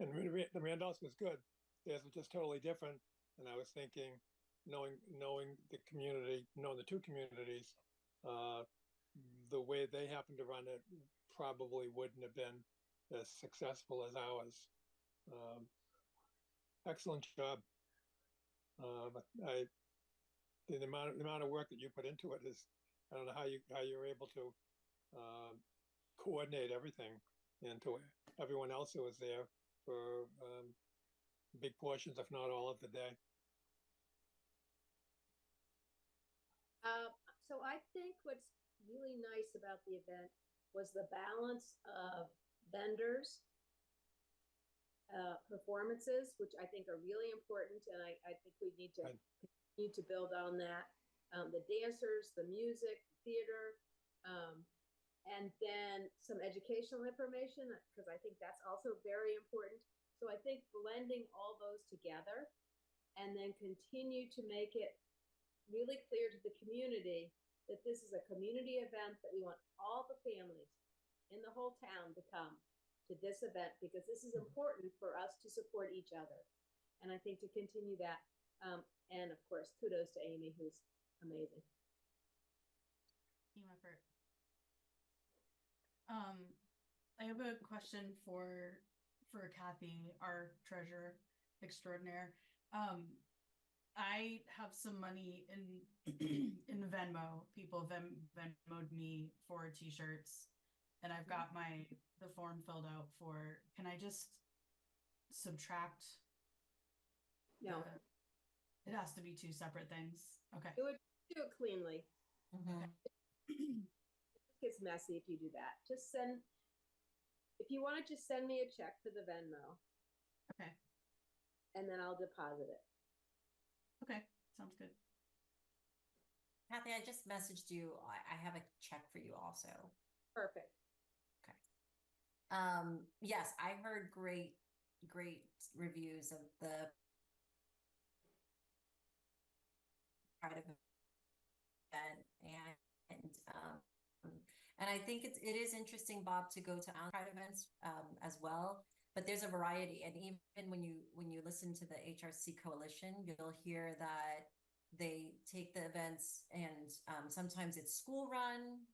the Randolph's was good. Theirs was just totally different. And I was thinking, knowing the community, knowing the 2 communities, the way they happened to run it probably wouldn't have been as successful as ours. Excellent job. The amount of work that you put into it is, I don't know how you're able to coordinate everything, and to everyone else who was there for big portions, if not all of the day. So I think what's really nice about the event was the balance of vendors, performances, which I think are really important, and I think we need to build on that. The dancers, the music, theater, and then some educational information, because I think that's also very important. So I think blending all those together and then continue to make it really clear to the community that this is a community event, that we want all the families in the whole town to come to this event, because this is important for us to support each other. And I think to continue that, and of course, kudos to Amy, who's amazing. Team effort. I have a question for Kathy, our treasurer extraordinaire. I have some money in in Venmo. People Venmoed me for t-shirts, and I've got the form filled out for. Can I just subtract? No, It has to be two separate things. Okay. do it cleanly. Mhm. It gets messy if you do that. Just send, if you want to just send me a check for the Venmo, Okay. and then I'll deposit it. Okay. Sounds good. Kathy, I just messaged you. I have a check for you also. Perfect. Yes, I heard great reviews of the Pride event, and I think it is interesting, Bob, to go to Pride events as well. But there's a variety, and even when you listen to the HRC Coalition, you'll hear that they take the events, and sometimes it's school run.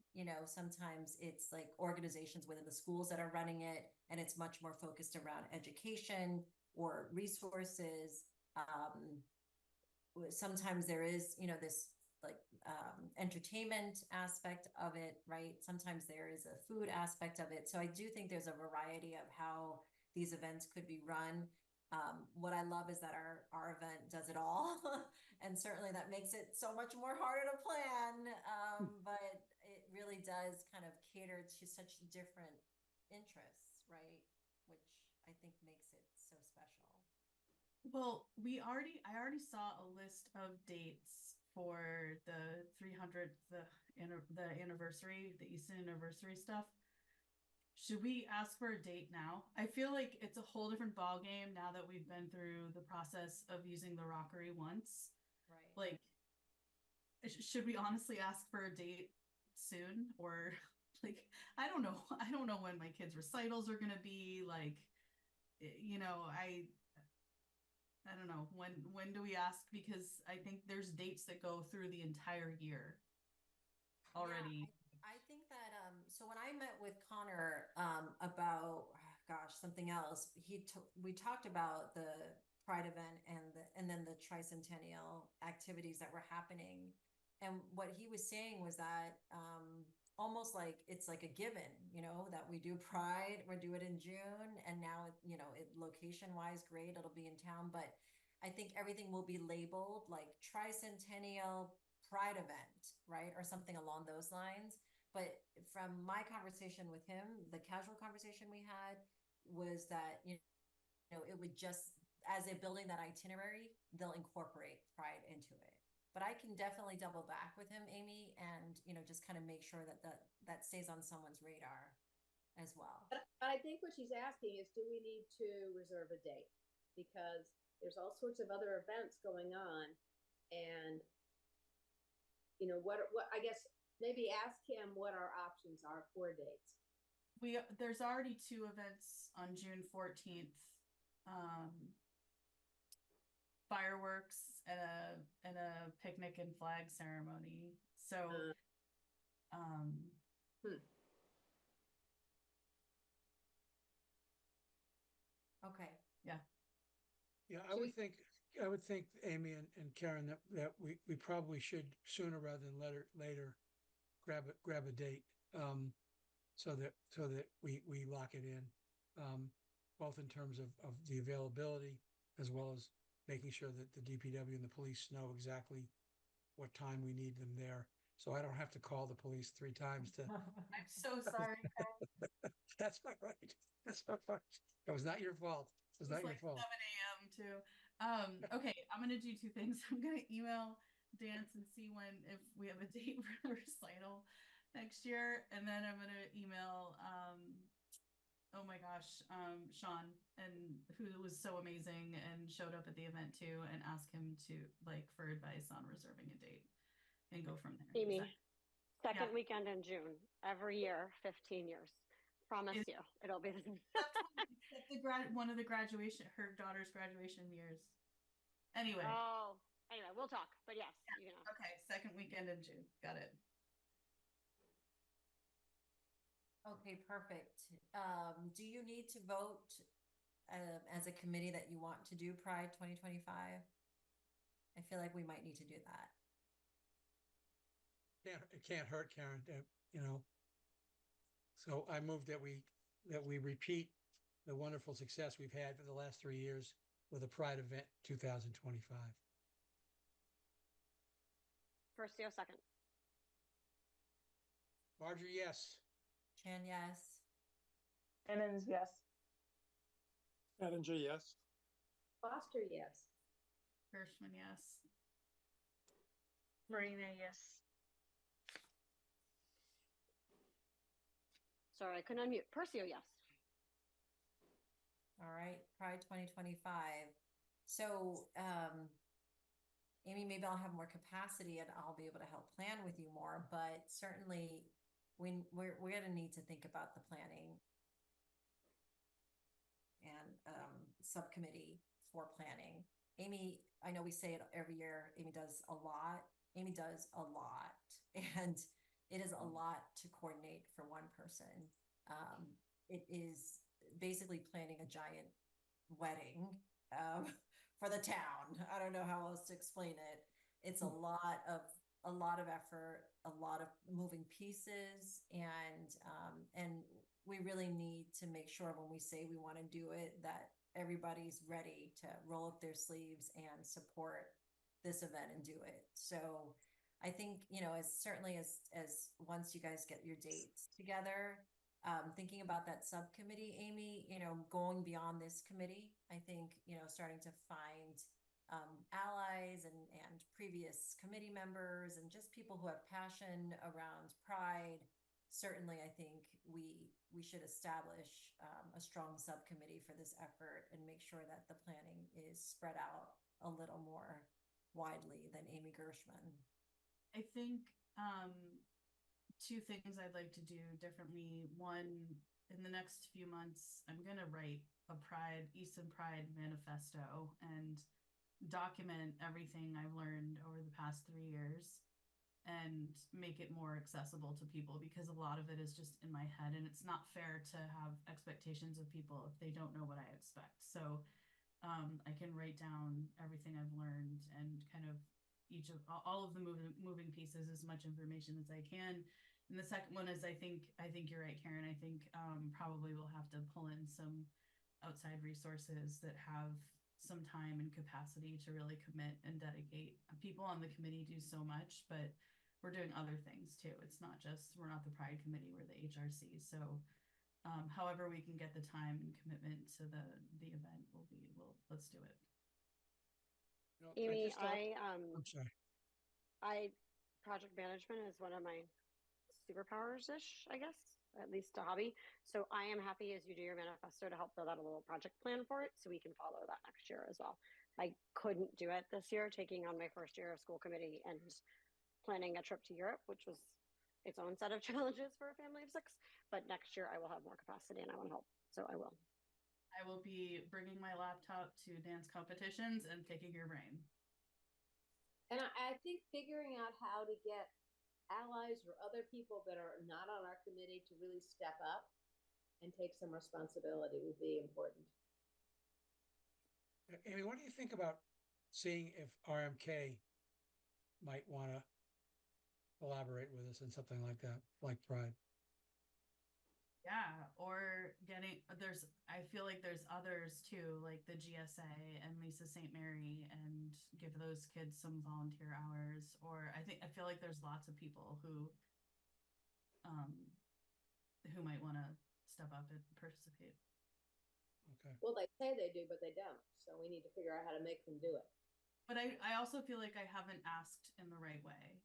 Sometimes it's like organizations within the schools that are running it, and it's much more focused around education or resources. Sometimes there is, this like entertainment aspect of it, right? Sometimes there is a food aspect of it. So I do think there's a variety of how these events could be run. What I love is that our event does it all. And certainly that makes it so much more harder to plan. But it really does kind of cater to such different interests, right? Which I think makes it so special. Well, I already saw a list of dates for the 300th, the anniversary, the Easton anniversary stuff. Should we ask for a date now? I feel like it's a whole different ball game now that we've been through the process of using the Rockery once. Right. Like, should we honestly ask for a date soon, or like, I don't know. I don't know when my kids' recitals are gonna be. Like, I don't know when do we ask, because I think there's dates that go through the entire year already. Yeah, I think that so when I met with Connor about something else, we talked about the Pride event and then the tricentennial activities that were happening, and what he was saying was that almost like it's like a given, that we do Pride, we do it in June, and now it location wise great, it'll be in town, but I think everything will be labeled like tricentennial Pride event, right, or something along those lines. But from my conversation with him, the casual conversation we had was that it would just, as they're building that itinerary, they'll incorporate Pride into it. But I can definitely double back with him, Amy, and just kind of make sure that stays on someone's radar as well. But I think what she's asking is, do we need to reserve a date? Because there's all sorts of other events going on, and what I guess maybe ask him what our options are for dates. There's already two events on June 14th. Fireworks and a picnic and flag ceremony. So Okay. Yeah, I would think, Amy and Karen, that we probably should sooner rather than later grab a date, so that we lock it in, both in terms of the availability, as well as making sure that the DPW and the police know exactly what time we need them there. So I don't have to call the police 3 times to. I'm so sorry. That's not right. That's not right. It was not your fault. It was not your like fault. 7 a.m. too. Okay, I'm gonna do 2 things. I'm gonna email Dance and see if we have a date for the recital next year, and then I'm gonna email oh my gosh, Sean, and who was so amazing and showed up at the event too, and ask him to like for advice on reserving a date and go from there. Amy, second Yeah. weekend in June, every year, 15 years. Promise Is- you, it'll be the same. Except one of the graduation, her daughter's graduation years. Anyway, Oh, anyway, we'll talk. But yes, you know. okay, second weekend in June. Got it. Okay, perfect. Do you need to vote as a committee that you want to do Pride 2025? I feel like we might need to do that. It can't hurt, Karen, you know. So I move that we repeat the wonderful success we've had for the last 3 years with a Pride event 2025. Firstio, second. Marjorie, yes. Chan, yes. Emmons, yes. Ettinger, yes. Foster, yes. Gershman, yes. Marina, yes. Sorry, I couldn't unmute. Percio, yes. All right, Pride 2025. So, Amy, maybe I'll have more capacity and I'll be able to help plan with you more, but certainly we're going to need to think about the planning and subcommittee for planning. Amy, I know we say it every year, Amy does a lot. Amy does a lot, and it is a lot to coordinate for one person. It is basically planning a giant wedding for the town. I don't know how else to explain it. It's a lot of effort, a lot of moving pieces, and we really need to make sure when we say we want to do it that everybody's ready to roll up their sleeves and support this event and do it. So I think, you know, as once you guys get your dates together, thinking about that subcommittee, Amy, you know, going beyond this committee, I think, you know, starting to find allies and previous committee members and just people who have passion around Pride. Certainly, I think we should establish a strong subcommittee for this effort and make sure that the planning is spread out a little more widely than Amy Gershman. I think two things I'd like to do differently. One, in the next few months, I'm going to write a Easton Pride manifesto and document everything I've learned over the past 3 years and make it more accessible to people, because a lot of it is just in my head and it's not fair to have expectations of people if they don't know what I expect. So I can write down everything I've learned and kind of all of the moving pieces, as much information as I can. And the second one is I think you're right, Karen. I think probably we'll have to pull in some outside resources that have some time and capacity to really commit and dedicate. People on the committee do so much, but we're doing other things too. It's not just, we're not the Pride Committee, we're the HRC. So however we can get the time and commitment to the event, let's do it. You know, Amy, I'm sorry. Project management is one of my superpowers-ish, I guess, at least a hobby. So I am happy as you do your manifesto to help build out a little project plan for it so we can follow that next year as well. I couldn't do it this year, taking on my first year of school committee and planning a trip to Europe, which was its own set of challenges for a family of 6. But next year I will have more capacity and I want to help. So I will. I will be bringing my laptop to dance competitions and picking your brain. And I think figuring out how to get allies or other people that are not on our committee to really step up and take some responsibility would be important. Amy, what do you think about seeing if RMK might want to collaborate with us in something like that, like Pride? Yeah, or I feel like there's others too, like the GSA and Lisa St. Mary, and give those kids some volunteer hours. Or I feel like there's lots of people who might want to step up and participate. Okay. Well, they say they do, but they don't. So we need to figure out how to make them do it. But I also feel like I haven't asked in the right way.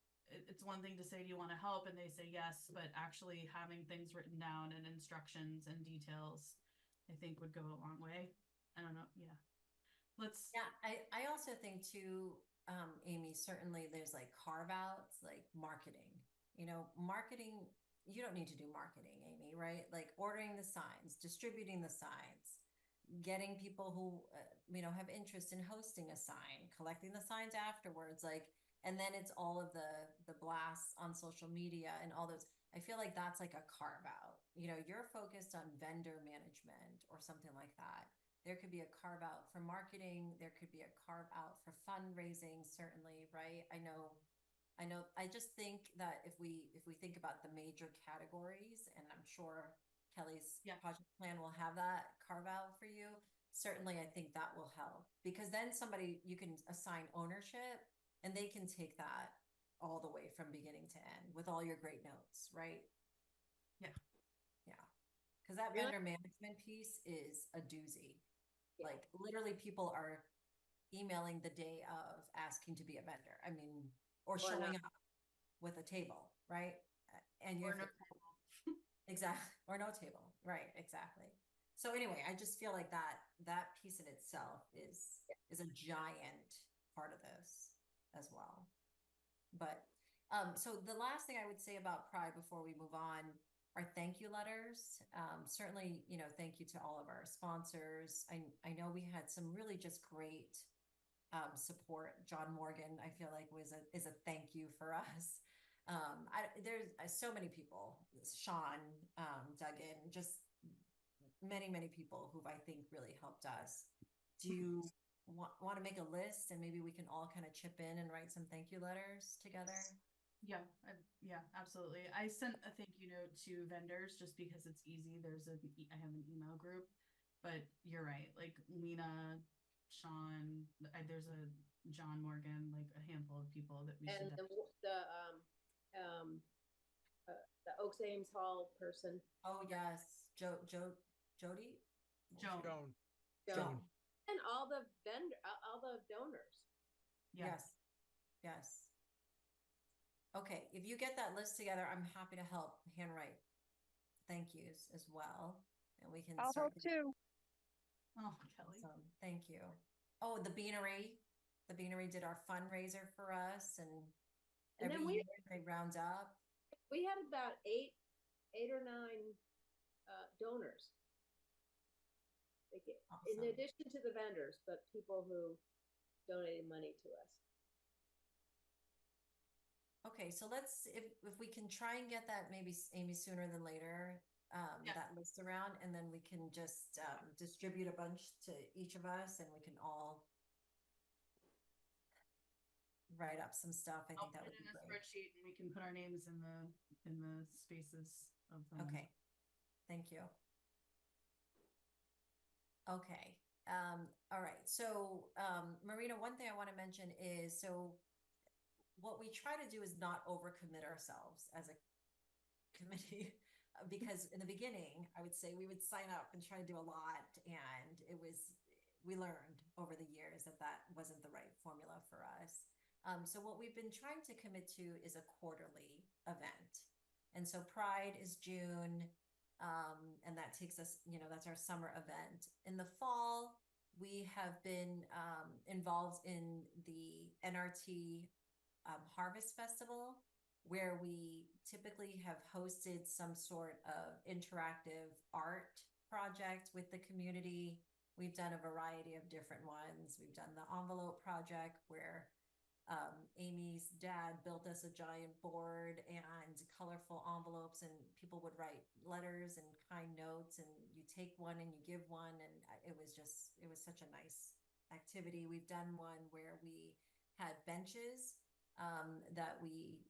it's one thing to say, do you want to help? And they say yes, but actually having things written down and instructions and details, I think would go a long way. I don't know. Yeah. Yeah, I also think too, Amy, certainly there's like carve outs, like marketing. Marketing, you don't need to do marketing, Amy, right? Like ordering the signs, distributing the signs, getting people who, have interest in hosting a sign, collecting the signs afterwards, like, and then it's all of the blasts on social media and all those. I feel like that's like a carve out. You're focused on vendor management or something like that. There could be a carve out for marketing. There could be a carve out for fundraising, certainly, right? I know. I just think that if we think about the major categories, and I'm sure Kelly's project plan will have that carve out for you. Certainly, I think that will help, because then you can assign ownership and they can take that all the way from beginning to end with all your great notes, right? Yeah. Yeah. Because that vendor management piece is a doozy. Yeah. Like literally people are emailing the day of asking to be a vendor. I mean, or showing up with a table, right? And you're no table. Exactly. Or no table. Right. Exactly. So anyway, I just feel like that piece in itself is a giant part of this as well. But so the last thing I would say about Pride before we move on are thank you letters. Certainly, thank you to all of our sponsors. I know we had some really just great support. John Morgan, I feel like is a thank you for us. There's so many people, Sean, Duggan, just many people who've I think really helped us. Do you want to make a list and maybe we can all kind of chip in and write some thank you letters together? Yeah, absolutely. I sent a thank you note to vendors just because it's easy. I have an email group, but you're right. Like Lena, Sean, there's a John Morgan, like a handful of people that we and should. The Oaks Ames Hall person. Oh yes, Jody. Joan. And all the donors. Yes. Okay, if you get that list together, I'm happy to help handwrite thank yous as well, and we can. I'll help too. Oh, Kelly. Awesome. Thank you. Oh, the Beanery did our fundraiser for us, and every year they round up. We had about eight or nine donors. Awesome. In addition to the vendors, but people who donated money to us. Okay, so let's, if we can try and get that maybe Amy sooner than later, that list around, and then we can just distribute a bunch to each of us, and we can all write up some stuff. I think that would be great. Spreadsheet, and we can put our names in the spaces of them. Okay, thank you. Okay, all right. So, Marina, one thing I want to mention is, so what we try to do is not overcommit ourselves as a committee, because in the beginning, I would say we would sign up and try to do a lot, and we learned over the years that wasn't the right formula for us. So what we've been trying to commit to is a quarterly event. And so Pride is June, and that takes us, that's our summer event. In the fall, we have been involved in the NRT Harvest Festival, where we typically have hosted some sort of interactive art project with the community. We've done a variety of different ones. We've done the envelope project where Amy's dad built us a giant board and colorful envelopes, and people would write letters and kind notes, and you take one and you give one, and it was such a nice activity. We've done one where we had benches that we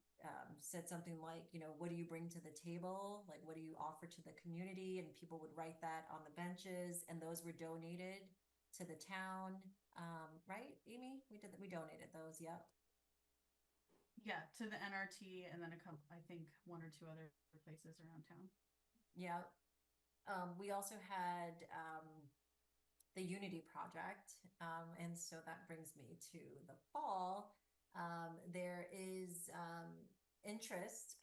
said something like, what do you bring to the table? Like, what do you offer to the community? And people would write that on the benches, and those were donated to the town. Right, Amy? We donated those. Yep. Yeah, to the NRT, and then I think one or two other places around town. Yep. We also had the Unity Project, and so that brings me to the fall. There is interest,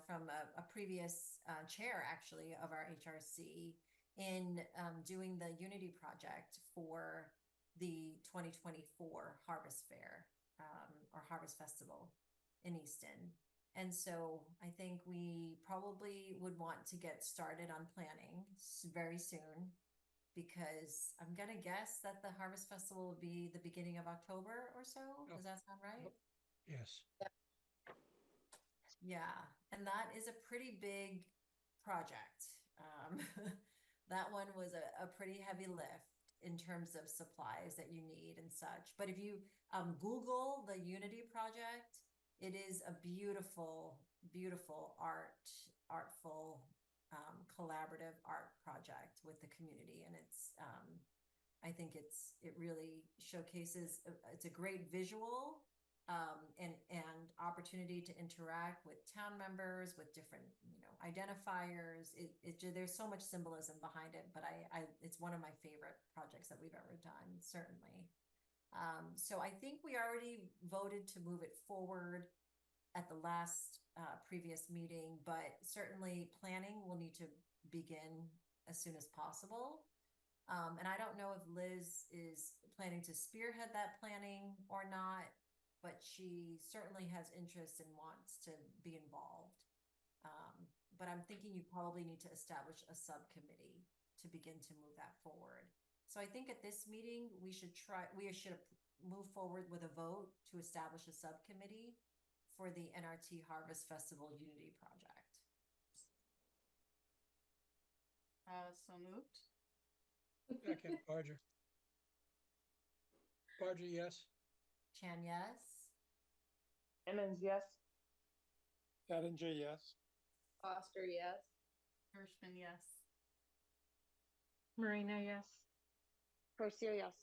from a previous chair actually of our HRC in doing the Unity project for the 2024 Harvest Fair or Harvest Festival in Easton. And so I think we probably would want to get started on planning very soon, because I'm gonna guess that the Harvest Festival will be the beginning of October or so. Yep. Does that sound right? Yes. Yeah, and that is a pretty big project. That one was a pretty heavy lift in terms of supplies that you need and such. But if you Google the Unity project, it is a beautiful, beautiful artful, collaborative art project with the community, and I think it really showcases. It's a great visual and opportunity to interact with town members, with different identifiers. There's so much symbolism behind it, but it's one of my favorite projects that we've ever done, certainly. So I think we already voted to move it forward at the last previous meeting, but certainly planning will need to begin as soon as possible. And I don't know if Liz is planning to spearhead that planning or not, but she certainly has interest and wants to be involved. But I'm thinking you probably need to establish a subcommittee to begin to move that forward. So I think at this meeting, we should move forward with a vote to establish a subcommittee for the NRT Harvest Festival Unity project. So moved. Second, Barger. Barger, yes. Chan, yes. Emmons, yes. Ettinger, yes. Foster, yes. Gershman, yes. Marina, yes. Percio, yes.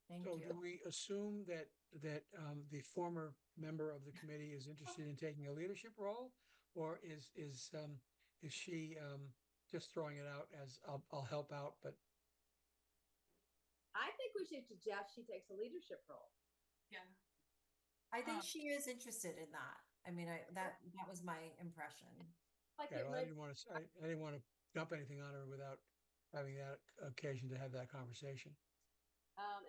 Thank So you. do we assume that the former member of the committee is interested in taking a leadership role, or is she just throwing it out as I'll help out? But I think we should suggest she takes a leadership role. Yeah. I think Um, she is interested in that. I mean, that was my impression. Like okay, it well, I might, didn't want to dump anything on her without having that occasion to have that conversation.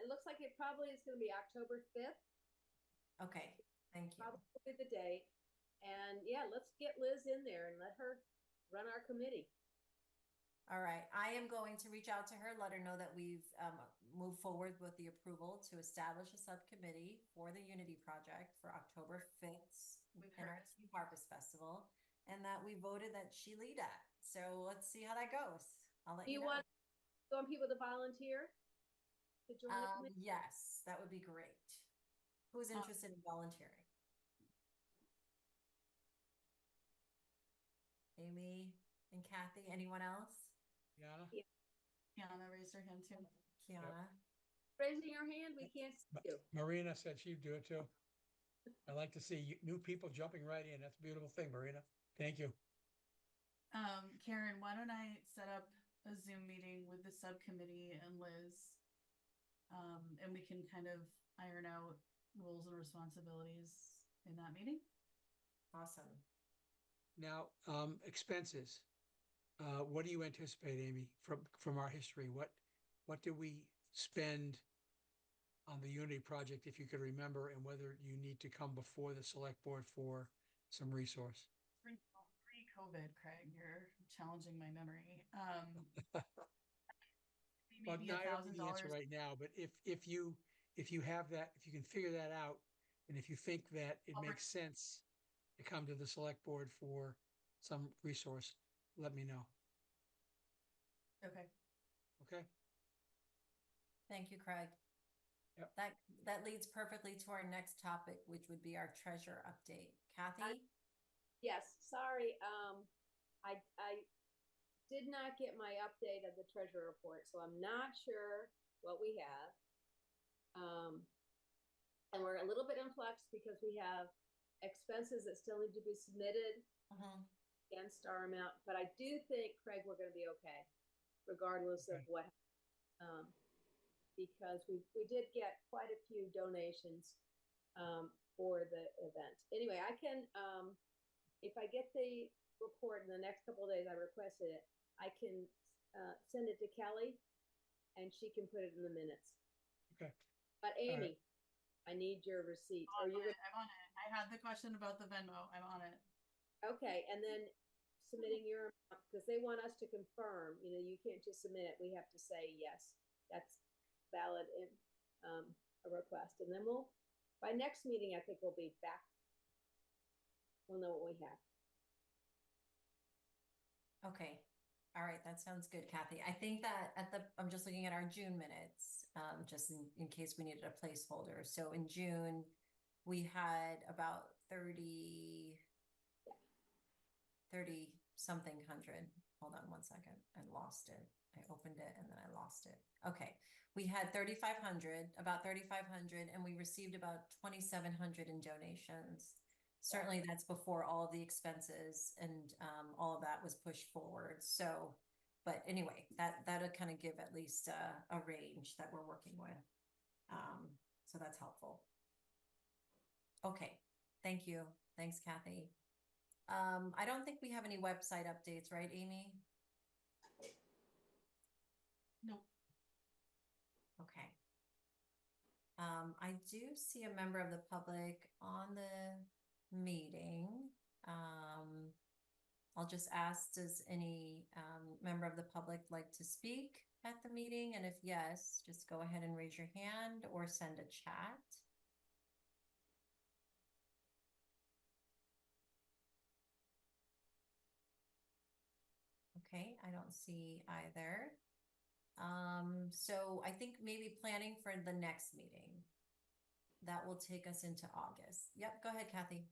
it looks like it probably is going to be October 5th, Okay, thank you. probably the date. And yeah, let's get Liz in there and let her run our committee. All right, I am going to reach out to her, let her know that we've moved forward with the approval to establish a subcommittee for the Unity project for October 5th We've heard NRT Harvest Festival, and that we voted that she lead that. So let's see how that goes. I'll let Do you you know. want people to volunteer to join the committee? Yes, that would be great. Who's interested in volunteering? Amy and Kathy, anyone else? Yana? Kiana raised her hand too. Kiana? Raising your hand, we can't see you. Marina said she'd do it too. I like to see new people jumping right in. That's a beautiful thing, Marina. Thank you. Karen, why don't I set up a Zoom meeting with the subcommittee and Liz, and we can kind of iron out roles and responsibilities in that meeting. Awesome. Now, expenses. What do you anticipate, Amy, from our history? What did we spend on the Unity project, if you could remember, and whether you need to come before the select board for some resource? Pre-COVID, Craig, you're challenging my memory. Well, Maybe not the answer $1,000. right now, but if you have that, if you can figure that out, and if you think that it makes sense to come to the select board for some resource, let me know. Okay. Okay? Thank you, Craig. Yep. That leads perfectly to our next topic, which would be our treasure update. Kathy? Yes, sorry. I did not get my update of the treasurer report, so I'm not sure what we have. And we're a little bit in flux because we have expenses that still need to be submitted against our amount. But I do think, Craig, we're going to be okay, regardless of what. Because we did get quite a few donations. for the event. Anyway, I can, if I get the report in the next couple of days, I requested it, I can send it to Kelly and she can put it in the minutes. Okay. But Amy, I need your receipt. Or you're gonna, I'm on it. I had the question about the Venmo. I'm on it. okay, and then submitting your, because they want us to confirm, you know, you can't just submit it. We have to say, yes, that's valid in a request. And then we'll, by next meeting, I think we'll be back. We'll know what we have. Okay. All right. That sounds good, Kathy. I think that I'm just looking at our June minutes, just in case we needed a placeholder. So in June, we had about 30 something hundred. Hold on one second. I lost it. I opened it and then I lost it. Okay. We had about 3,500, and we received about 2,700 in donations. Certainly that's before all of the expenses and all of that was pushed forward. So, but anyway, that'll kind of give at least a range that we're working with. So that's helpful. Okay. Thank you. Thanks, Kathy. I don't think we have any website updates, right, Amy? Nope. Okay. I do see a member of the public on the meeting. I'll just ask, does any member of the public like to speak at the meeting? And if yes, just go ahead and raise your hand or send a chat. Okay, I don't see either. So I think maybe planning for the next meeting. That will take us into August. Yep, go ahead, Kathy.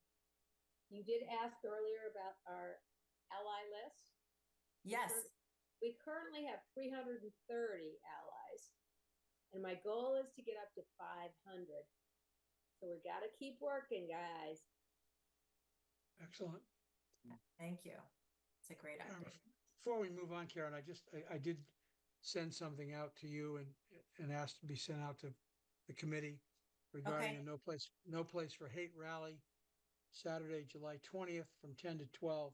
You did ask earlier about our ally list. Yes. We currently have 330 allies, and my goal is to get up to 500. So we got to keep working, guys. Excellent. Thank you. It's a great idea. Before we move on, Karen, I did send something out to you and asked to be sent out to the committee regarding a no place for hate rally, Saturday, July 20th from 10 to 12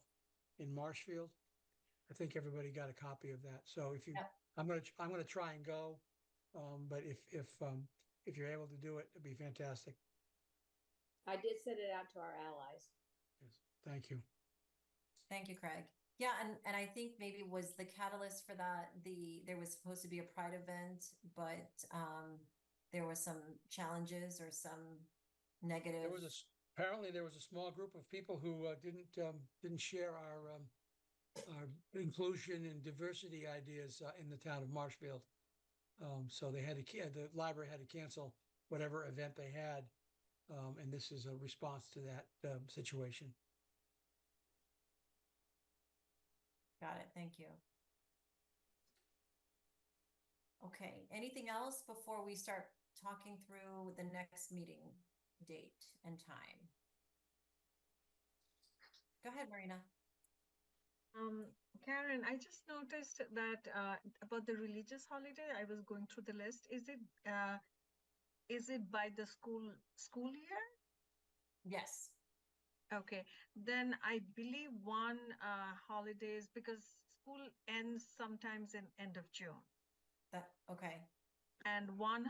in Marshfield. I think everybody got a copy of that. So if you, I'm gonna try and go, but if you're able to do it, it'd be fantastic. I did send it out to our allies. Yes, thank you. Thank you, Craig. Yeah, and I think maybe was the catalyst for that, there was supposed to be a Pride event, but there were some challenges or some negative. Apparently there was a small group of people who didn't share our inclusion and diversity ideas in the town of Marshfield. So they had the library had to cancel whatever event they had, and this is a response to that situation. Got it. Thank you. Okay. Anything else before we start talking through the next meeting date and time? Go ahead, Marina. Karen, I just noticed that about the religious holiday. I was going through the list. Is it by the school year? Yes. Okay, then I believe one holidays, because school ends sometimes in end of June. Okay. And one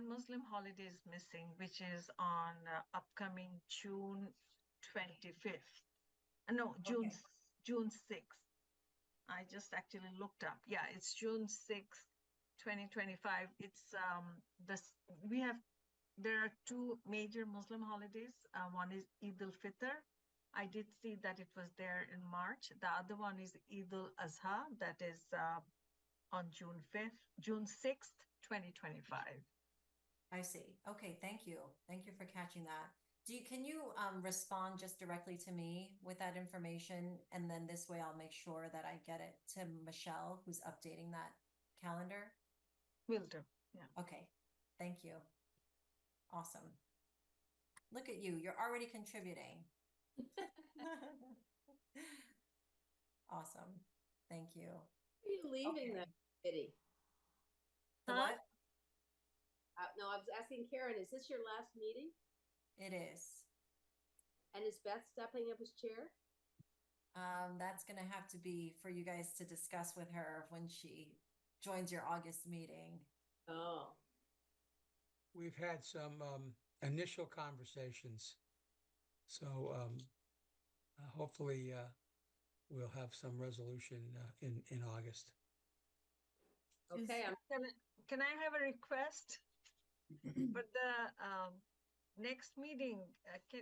Muslim holiday is missing, which is on upcoming June 25th. No, June 6th. I just actually looked up. Yeah, it's June 6th, 2025. It's there are two major Muslim holidays. One is Eid al-Fitr. I did see that it was there in March. The other one is Eid al-Azha, that is on June 6th, 2025. I see. Okay, thank you. Thank you for catching that. Can you respond just directly to me with that information? And then this way I'll make sure that I get it to Michelle, who's updating that calendar. Will do. Yeah. Okay. Thank you. Awesome. Look at you. You're already contributing. Awesome. Thank you. Are you leaving that committee? The what? No, I was asking Karen, is this your last meeting? It is. And is Beth stepping up as chair? That's gonna have to be for you guys to discuss with her when she joins your August meeting. Oh, We've had some initial conversations. So hopefully we'll have some resolution in August. okay. Can I have a request? For the next meeting,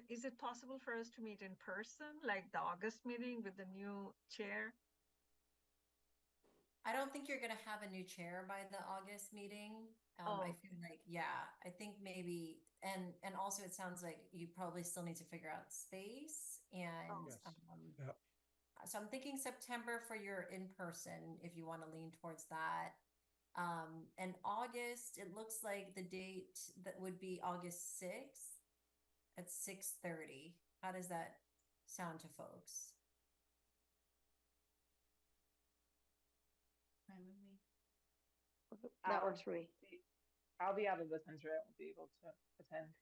is it possible for us to meet in person, like the August meeting with the new chair? I don't think you're gonna have a new chair by the August meeting. I Oh. feel like, yeah, I think maybe, and also it sounds like you probably still need to figure out space and, Yes. um, so I'm thinking September for your in-person, if you want to lean towards that. And August, it looks like the date that would be August 6th at 6:30. How does that sound to folks? Fine with me. That works for me. I'll be out of the country. I won't be able to attend.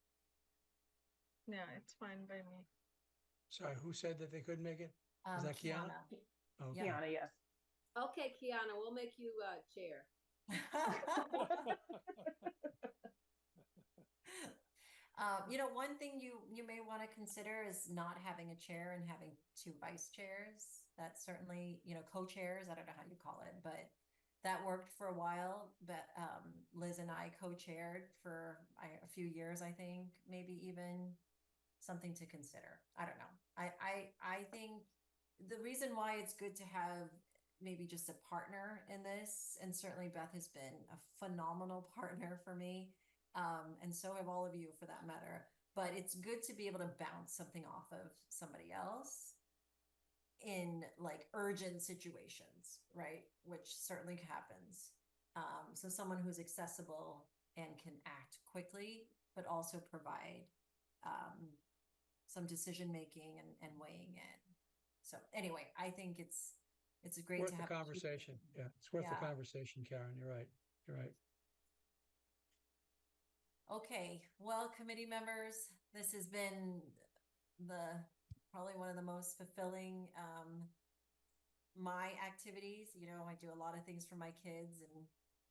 Yeah, it's fine by me. Sorry, who said that they couldn't make it? Is that Kiana? Oh, Yeah. Kiana, yes. Okay, Kiana, we'll make you chair. One thing you may want to consider is not having a chair and having two vice chairs. That's certainly, co-chairs. I don't know how you call it, but that worked for a while. But Liz and I co-chaired for a few years, I think, maybe even something to consider. I don't know. I think the reason why it's good to have maybe just a partner in this, and certainly Beth has been a phenomenal partner for me, and so have all of you for that matter. But it's good to be able to bounce something off of somebody else in like urgent situations, right? Which certainly happens. So someone who's accessible and can act quickly, but also provide some decision making and weighing in. So anyway, I think it's great worth to the have conversation. Yeah, it's worth the Yeah. conversation, Karen. You're right. You're right. Okay, well, committee members, this has been probably one of the most fulfilling my activities. I do a lot of things for my kids and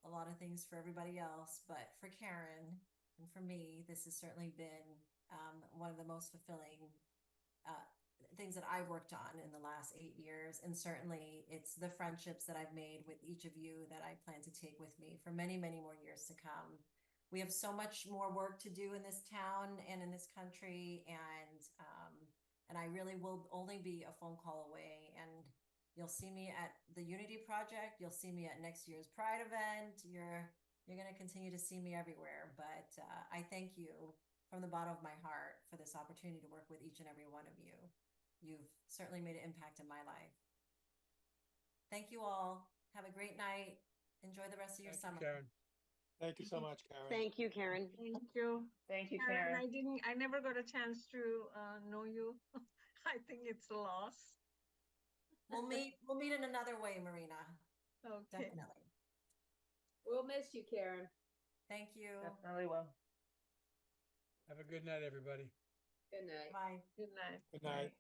a lot of things for everybody else, but for Karen and for me, this has certainly been one of the most fulfilling things that I've worked on in the last 8 years. And certainly it's the friendships that I've made with each of you that I plan to take with me for many, many more years to come. We have so much more work to do in this town and in this country, and I really will only be a phone call away. And you'll see me at the Unity Project. You'll see me at next year's Pride event. You're going to continue to see me everywhere. But I thank you from the bottom of my heart for this opportunity to work with each and every one of you. You've certainly made an impact in my life. Thank you all. Have a great night. Enjoy the rest of your Thank you, summer. Karen. Thank you so much, Karen. Thank you, Karen. Thank you. Thank you, Karen, Karen. I never got a chance to know you. I think it's a loss. We'll meet in another way, Marina. Okay. Definitely. We'll miss you, Karen. Thank you. Definitely will. Have a good night, everybody. Good night. Bye. Good night. Good night.